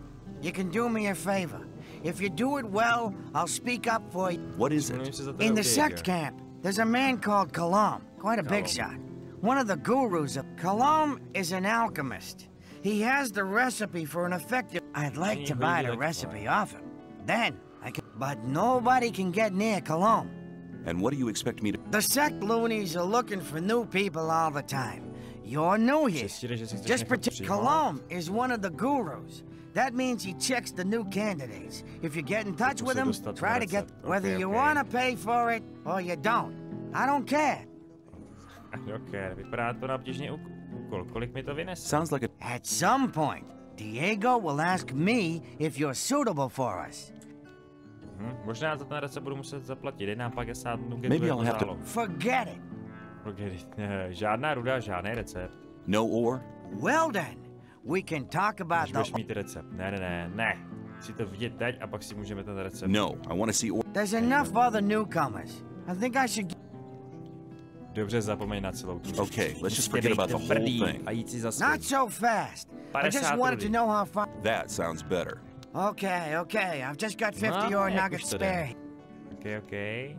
You can do me a favor. If you do it well, I'll speak up for you. What is it? In the sect camp, there's a man called Kolonii, quite a big shot. One of the gurus of... Kolonii is an alchemist. He has the recipe for an effective... I'd like to buy the recipe off him. Then, I can... But nobody can get near Kolonii. And what do you expect me to... The sect loonies are looking for new people all the time. You're new here. Just pretend... Kolonii is one of the gurus. That means he checks the new candidates. If you get in touch with him, try to get... Whether you want to pay for it or you don't. I don't care. Okay, vypadá to na obtížný úkol. Kolik mi to vynese? Sounds like a... At some point, Diego will ask me if you're suitable for us. Možná za ten recept budu muset zaplatit 51 dnů. Maybe I'll have to... Forget it. Forget it. Žádná ruda, žádný recept. No ore? Well then, we can talk about the... Budeš mít recept. Ne. Chci to vidět teď a pak si můžeme ten recept. No, I want to see ore. There's enough other newcomers. I think I should... Dobře, zapomeň na celou tu. Okay, let's just forget about the whole thing. Not so fast. I just wanted to know how far... That sounds better. Okay. I've just got 50 ore nuggets spare. Okay.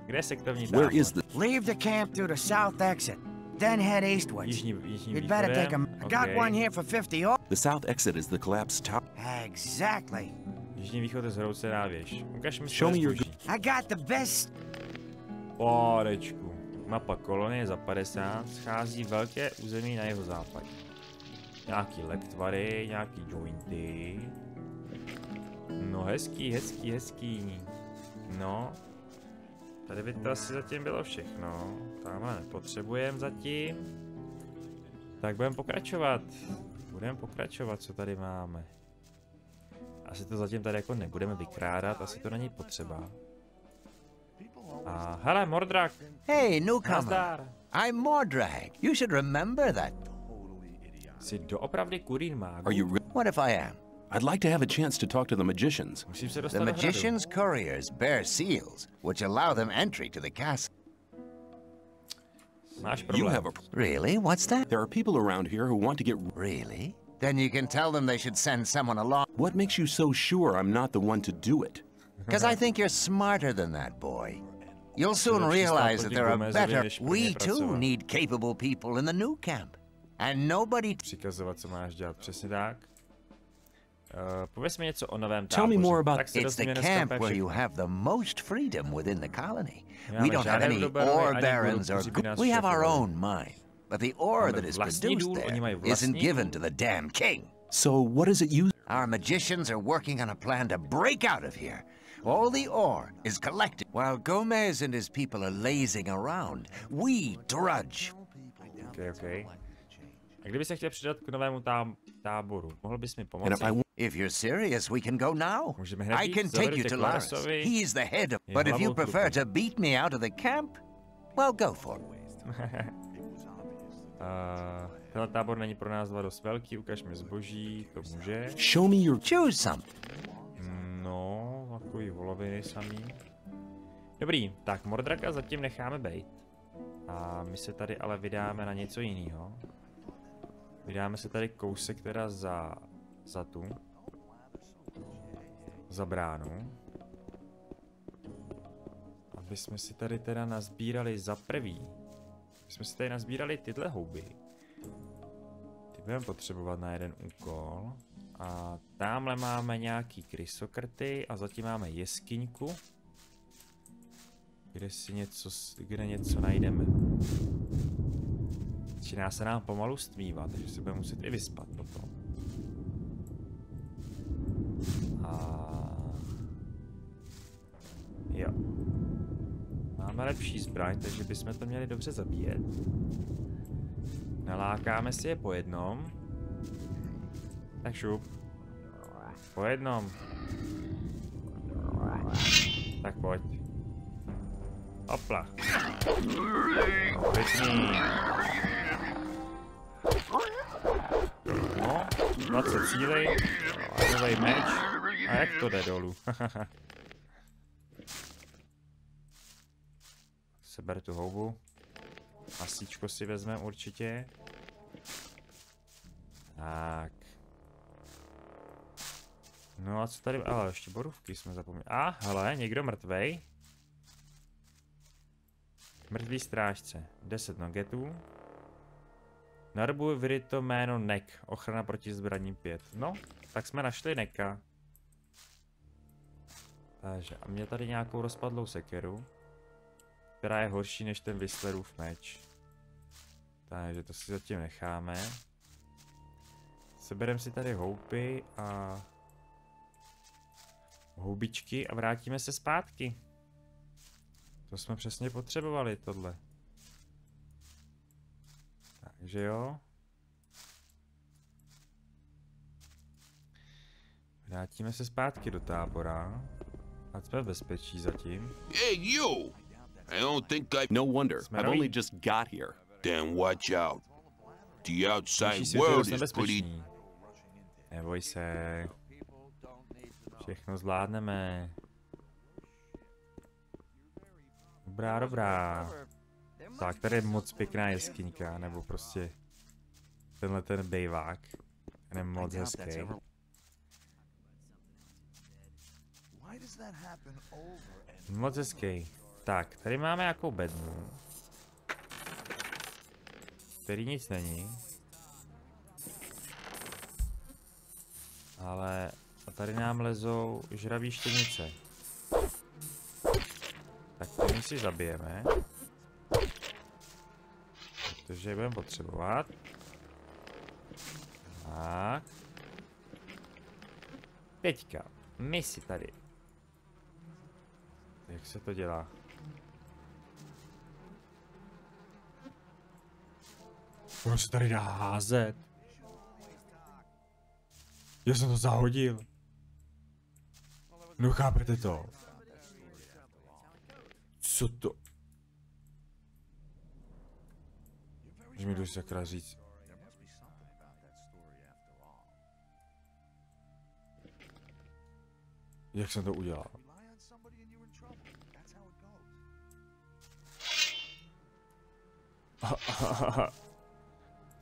Kde se sektovní tábor? Where is the... Leave the camp through the south exit. Then head eastwards. You'd better take a... Got one here for 50 ore. The south exit is the collapsed tower. Exactly. Jižní východ je zhroucená návěž. Ukaž mi Show me your... I got the best... Párečku. Mapa kolonie za 50 schází velké území na jeho západě. Nějaký lektvary, nějaký jointy. No hezký. No. Tady by to asi zatím bylo všechno. Tamhle nepotřebujeme zatím. Tak budeme pokračovat, co tady máme. Asi to zatím tady jako nebudeme vykrádat, asi to není potřeba. A hele, Mordrak. Hey, newcomer. I'm Mordrag. You should remember that. Jsi doopravdy kurýn mágů? Are you What if I am? I'd like to have a chance to talk to the magicians. The magician's couriers bear seals, which allow them entry to the castle. You have a... Really? What's that? There are people around here who want to get... Really? Then you can tell them they should send someone along. What makes you so sure I'm not the one to do it? Because I think you're smarter than that, boy. You'll soon realize that there are better... We too need capable people in the new camp. And nobody... Přikazovat, co máš dělat, přesně tak. Pověz mi něco o novém táboře. Tak se It's the dozvíme camp where you have the most freedom within the colony. We don't have any ore barons or we have our own mine. But the ore that is produced there isn't given to the damn king. So what is it used? Our magicians are working on a plan to break out of here. All the ore is collected while Gomez and his people are lazing around. We drudge. Okay. A kdyby se chtěl přidat k novému táboru, mohl bys mi pomoci? If you're serious, we can go now. I can take you to Lars. He's the head of... But if you prefer to beat me out of the camp, well, go for it. Tenhle tábor není pro nás dva dost velký, ukaž mi zboží, to může. Show me your... Choose some. No, takový voloviny samý. Dobrý, tak Mordraka zatím necháme bejt. A my se tady ale vydáme na něco jiného. Vydáme se tady kousek teda za bránu. Aby jsme si tady teda nazbírali za prvý. Jsme si tady nazbírali tyhle houby. Ty budeme potřebovat na jeden úkol. A tamhle máme nějaký krysokrty a zatím máme jeskyňku. Kde něco najdeme. Začíná se nám pomalu stmívat, takže se budeme muset i vyspat potom. A jo. Máme lepší zbraň, takže bychom to měli dobře zabíjet. Nalákáme si je po jednom. Tak šup. Po jednom. Tak pojď. Hopla. Vypni. No, 20 cílej, novej meč. A jak to jde dolů? Seber tu houbu. Masíčko si vezmeme určitě. Tak. No a co tady? Ale ještě borůvky jsme zapomněli. A, hele, někdo mrtvej. Mrtvý strážce. 10 nuggetů. Na rubu vyryto jméno Neck. Ochrana proti zbraním 5. No, tak jsme našli Necka. Takže a mě tady nějakou rozpadlou sekeru. Která je horší než ten Whistlerův meč. Takže to si zatím necháme. Sebereme si tady houpy a houbičky a vrátíme se zpátky. To jsme přesně potřebovali, tohle. Takže jo. Vrátíme se zpátky do tábora. A jsme v bezpečí zatím. Hey, you! I don't think I... No wonder. I've only just got here. Then watch out. The outside world is pretty... Neboj se. Všechno zvládneme. Dobrá. Tak, tady je moc pěkná jeskyňka, nebo prostě tenhle ten bejvák. Ten je moc hezký. Moc hezký. Tak, tady máme jakou bednu. Který nic není. Ale a tady nám lezou žraví štěnice. Tak my si zabijeme. Protože je budeme potřebovat. Tak. Teďka, my si tady. Jak se to dělá? On se tady dá házet. Já jsem to zahodil. No chápete to? Co to? Že mi jdeš sakra říct. Jak jsem to udělal?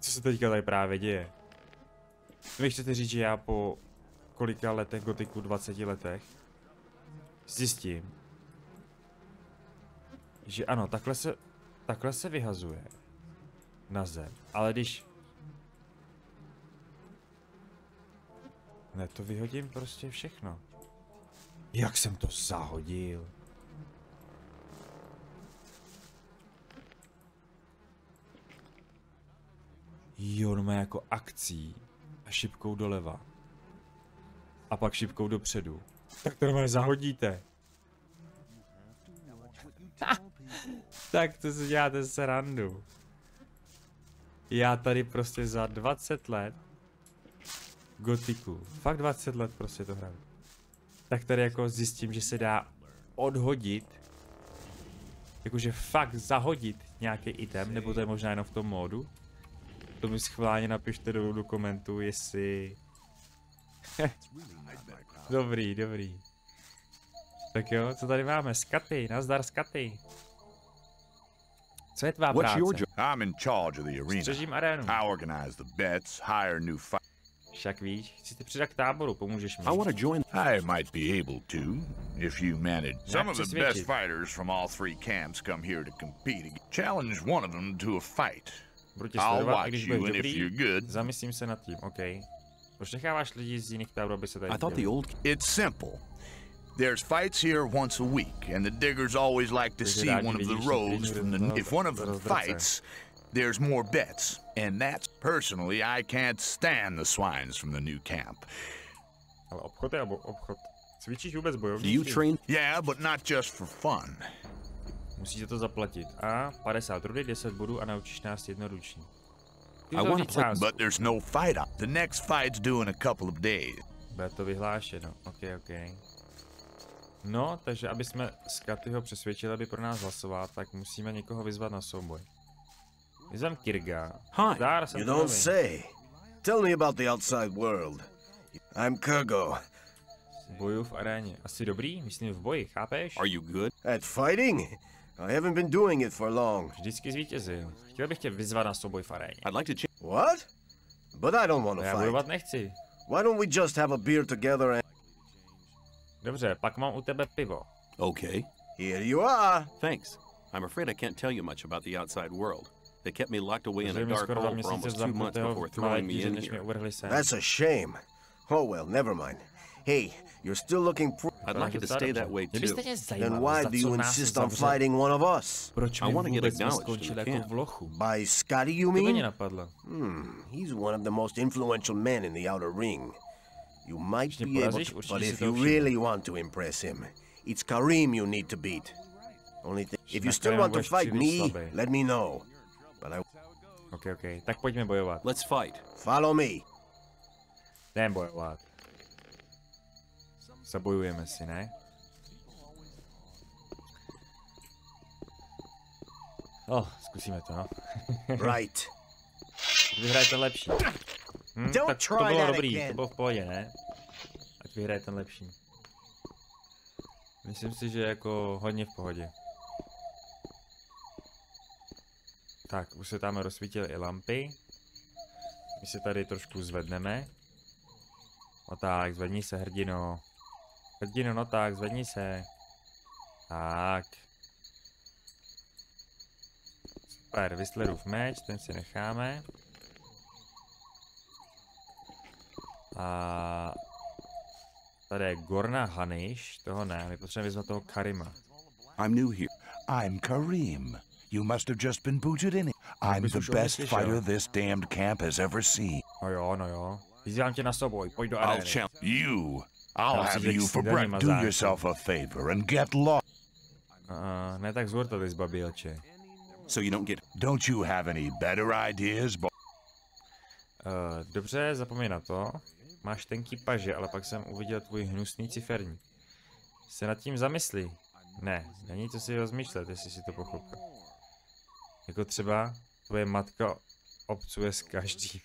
Co se teďka tady právě děje? Vy chcete říct, že já po kolika letech Gothicu, 20 letech, zjistím, že ano, takhle se vyhazuje na zem, ale když... Ne, to vyhodím prostě všechno. Jak jsem to zahodil? Jo, no má jako akcí a šipkou doleva. A pak šipkou dopředu. Tak to normálně zahodíte. Tak to si děláte srandu. Já tady prostě za 20 let Gothicu, fakt 20 let prostě to hraju. Tak tady jako zjistím, že se dá odhodit, jakože fakt zahodit nějaký item, nebo to je možná jenom v tom módu. To mi schválně napište do komentu, jestli... Dobrý, dobrý. Tak jo, co tady máme? Skaty, nazdar skaty. Co je tvá práce? I'm in charge of the arena. Střežím arénu. I organize the bets, hire new fighters. Však víš, chci te přidat k táboru, pomůžeš mi. I want to join. I might be able to, if you manage. Some of the best fighters from all 3 camps come here to compete. Challenge one of them to a fight. Budu tě sledovat, i když budeš dobrý, zamyslím se nad tím, OK. Proč necháváš lidi z jiných táborů, aby se tady dělali? It's simple. There's fights here once a week, and the diggers always like to see one of the rogues from the... If one of them fights, there's more bets, and that's... Personally, I can't stand the swines from the new camp. Ale obchod je obchod. Cvičíš vůbec bojovníky? Do you train? Yeah, but not just for fun. Musíte to zaplatit. A 50 rudy, 10 bodů a naučíš nás jednoruční. But there's no fight on. The next fight's due in a couple of days. Bude to vyhlášeno. OK. No, takže aby jsme Skatyho přesvědčili, aby pro nás hlasoval, tak musíme někoho vyzvat na souboj. Vyzvem Kirga. Hi, you don't say. Tell me about the outside world. I'm Kurgo. Bojuju v aréně. Asi dobrý? Myslím v boji, chápeš? Are you good? At fighting? I haven't been doing it for long. Vždycky zvítězil. Chtěl bych tě vyzvat na souboj v aréně. I'd like to What? But I don't want to fight. Já bojovat nechci. Why don't we just have a beer together and... Dobře, pak mám u tebe pivo. Okay. Here you are. Thanks. I'm afraid I can't tell you much about the outside world. They kept me locked away in a dark hole for almost 2 months before throwing me in here. That's a shame. Oh well, never mind. Hey, you're still looking I'd like it to stay that way too. Then why do you insist on fighting one of us? I want to get acknowledged to the camp. By Scotty, you mean? He's one of the most influential men in the outer ring. You might be able to, but if you really want to impress him, it's Karim you need to beat. Only thing, if you still want to fight me, let me know. But I... Okay. Tak pojďme bojovat. Let's fight. Follow me. Jdem bojovat. Zabojujeme si, ne? Zkusíme to, no. Right. Vyhraje ten lepší. Tak to bylo dobrý, to bylo v pohodě, ne? Ať vyhraje ten lepší. Myslím si, že jako hodně v pohodě. Tak, už se tam rozsvítily i lampy. My se tady trošku zvedneme. No tak, zvedni se, hrdino. Hrdino, no tak, zvedni se. Tak. Super, Whistlerův meč, ten si necháme. A tady je Gorna Haniš, toho ne, my potřebujeme vyzvat toho Karima. I'm new here. I'm Karim. You must have just been booted in. I'm the best fighter this damned camp has ever seen. No jo. Vyzývám tě na souboj, pojď do arény. I'll have you for breakfast. Do yourself a favor and get lost. Ne tak zvor tady zbabilče. So you don't get... Don't you have any better ideas, dobře, zapomeň na to. Máš tenký paže, ale pak jsem uviděl tvůj hnusný ciferník. Se nad tím zamysli. Ne, není co si rozmýšlet, jestli si to pochopil. Jako třeba tvoje matka obcuje s každým.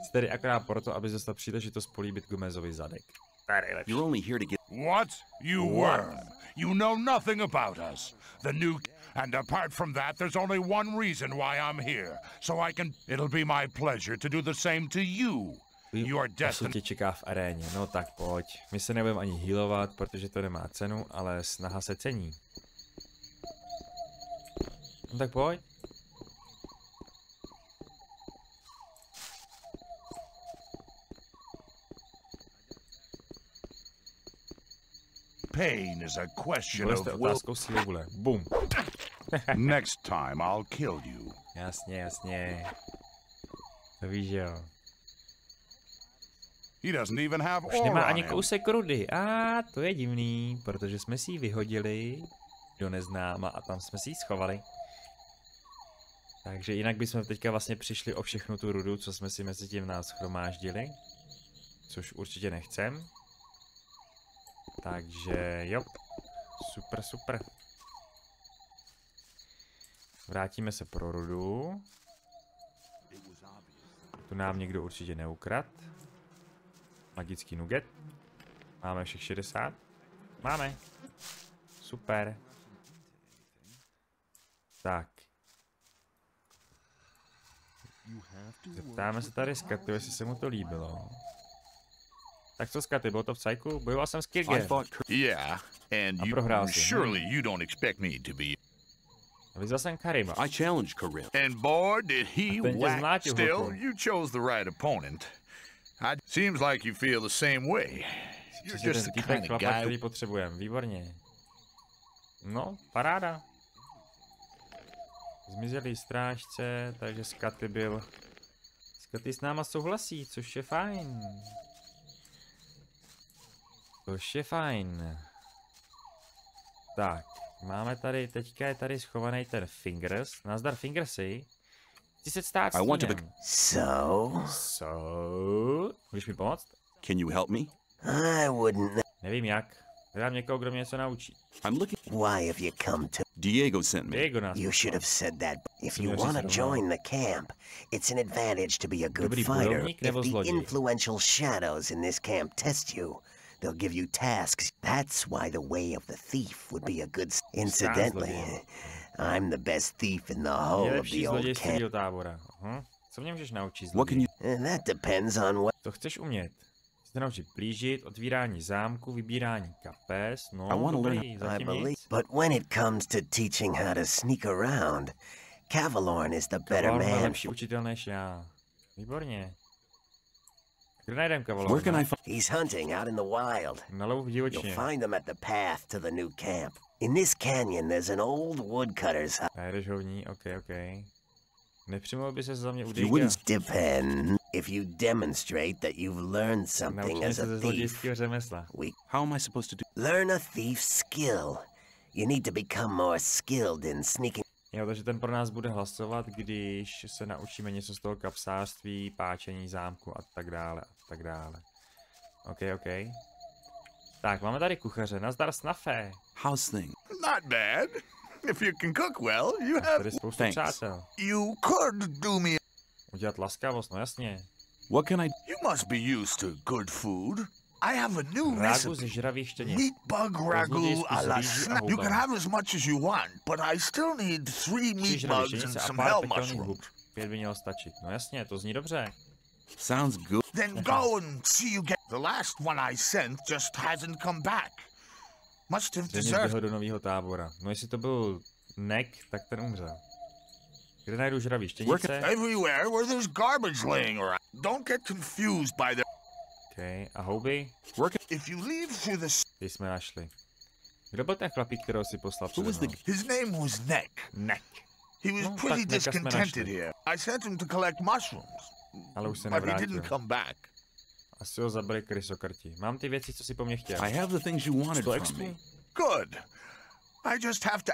Jsi tady akorát proto, abys dostal příležitost políbit Gomezovi zadek. Tady lepší. You're only here to get... What? You worm! You know nothing about us. The new... And apart from that, there's only one reason why I'm here. So I can... It'll be my pleasure to do the same to you. You are destined... tě čeká v aréně, no tak pojď. My se nebudeme ani healovat, protože to nemá cenu, ale snaha se cení. No tak pojď. pain is a question of will. Boom. Next time I'll kill you. Jasně, jasně. To víš, jo. He doesn't even have už nemá ani kousek rudy. To je divný, protože jsme si ji vyhodili do neznáma a tam jsme si ji schovali. Takže jinak bychom teďka vlastně přišli o všechnu tu rudu, co jsme si mezi tím nás shromáždili. Což určitě nechcem. Takže jo. Super, super. Vrátíme se pro rudu. Tu nám někdo určitě neukrad. Magický nugget. Máme všech 60. Máme. Super. Tak. Zeptáme se tady Skaty, jestli se mu to líbilo. Tak co, Skaty, bylo to v cajku? Bojoval jsem s Kirgem. Yeah, and surely you don't expect me to be. Vyzval jsem Karima. I challenged Karim. And boy, did he whack. Still, you chose the right opponent. Seems like you feel the same way. You're just the kind of guy který potřebujeme. Výborně. No, paráda. Zmizelý strážce, takže Skaty byl... Skaty s náma souhlasí, což je fajn. Což je fajn. Tak, máme tady, teďka je tady schovaný ten Fingers. Nazdar Fingersy. Chci se stát stínem. So? Můžeš mi pomoct? Can you help me? I wouldn't. Nevím jak. Hledám někoho, kdo mě něco naučí. I'm looking. Why have you come to? Diego sent me. Diego nás You should have said that. If you want to join the camp, it's an advantage to be a good fighter. If the influential shadows in this camp test you, they'll give you tasks. That's why the way of the thief would be a good... Incidentally, I'm the best thief in the whole of the old camp. Co mě můžeš naučit, zloděj? That depends on what... To chceš umět. Chcete naučit plížit, otvírání zámku, vybírání kapes, no dobrý, zatím nic. But when it comes to teaching how to sneak around, Cavalorn is the better man. Cavalorn je lepší učitel než já. Výborně. Kde najdem Cavalorna? He's hunting out in the wild. Na lovu v divočině. You'll find them at the path to the new camp. In this canyon there's an old woodcutter's hut. Najdeš ho v ní, okay. Nepřimlul by se za mě u Diega. Depend if you demonstrate that you've learned something as a thief. How am I supposed to do? Learn a thief's skill. You need to become more skilled in sneaking. Jo, takže ten pro nás bude hlasovat, když se naučíme něco z toho kapsářství, páčení zámku a tak dále, a tak dále. Okay. Tak, máme tady kuchaře, nazdar Snafé. How's thing? Not bad. If you can cook well, you have... přátel. You could do me... Udělat laskavost, no jasně. What can I... You must be used to good food. I have a new recipe. Meat bug ragu a la snap. You can have as much as you want, but I still need 3 meat bugs and some hell mushrooms. 5 by mělo stačit. No jasně, to zní dobře. Sounds good. Then go and see you get... The last one I sent just hasn't come back. Must have deserved... do nového tábora. No jestli to byl Neck, tak ten umřel. Kde najdu žravý štěnice? Everywhere where there's garbage laying around. Don't get confused by the... Okay, a houby? If you leave through the... Ty jsme našli. Kdo byl ten chlapík, kterého si poslal přede mnou? His name was Neck. He was pretty discontented here. I sent him to collect mushrooms. Ale už se nevrátil. But he didn't come back. Asi ho zabili krysokrti. Mám ty věci, co si po mně chtěl. I have the things you wanted from me. Good. I just have to...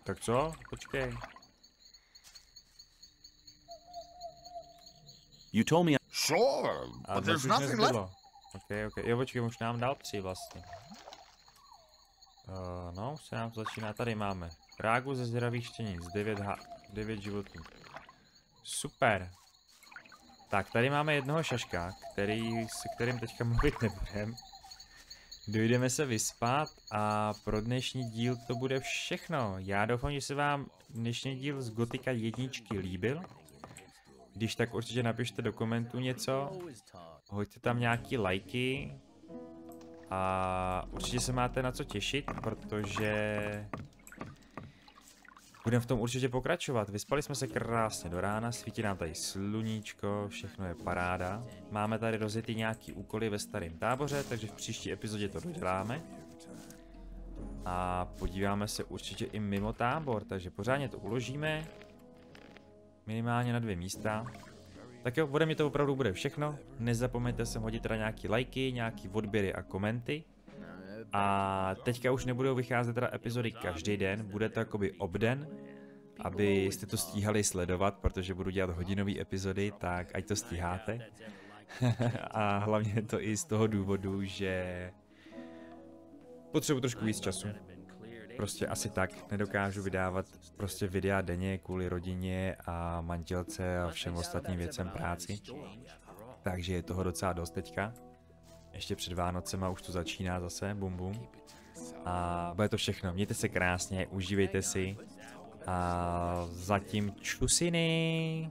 Tak co? Počkej. You told me... Sure, but there's nothing left. Okay. Jo, počkej, už nám dal 3 vlastně. No, už se nám to začíná. Tady máme. Rágu ze zdravých štěnic. 9 životů. Super. Tak, tady máme jednoho šaška, se kterým teďka mluvit nebudem. Dojdeme se vyspat a pro dnešní díl to bude všechno. Já doufám, že se vám dnešní díl z Gotika 1 líbil. Když tak určitě napište do komentu něco. Hoďte tam nějaký lajky. A určitě se máte na co těšit, protože budeme v tom určitě pokračovat. Vyspali jsme se krásně do rána, svítí nám tady sluníčko, všechno je paráda. Máme tady rozjetý nějaký úkoly ve starém táboře, takže v příští epizodě to doděláme. A podíváme se určitě i mimo tábor, takže pořádně to uložíme. Minimálně na 2 místa. Tak jo, ode mě to opravdu bude všechno. Nezapomeňte sem hodit teda nějaký lajky, nějaký odběry a komenty. A teďka už nebudou vycházet teda epizody každý den, bude to jakoby obden, abyste to stíhali sledovat, protože budu dělat hodinové epizody, tak ať to stíháte. A hlavně to i z toho důvodu, že potřebuji trošku víc času. Prostě asi tak, nedokážu vydávat prostě videa denně kvůli rodině a manželce a všem ostatním věcem práci. Takže je toho docela dost teďka. Ještě před Vánocema už to začíná zase, bum bum. A bude to všechno, mějte se krásně, užívejte si. A zatím čusiny.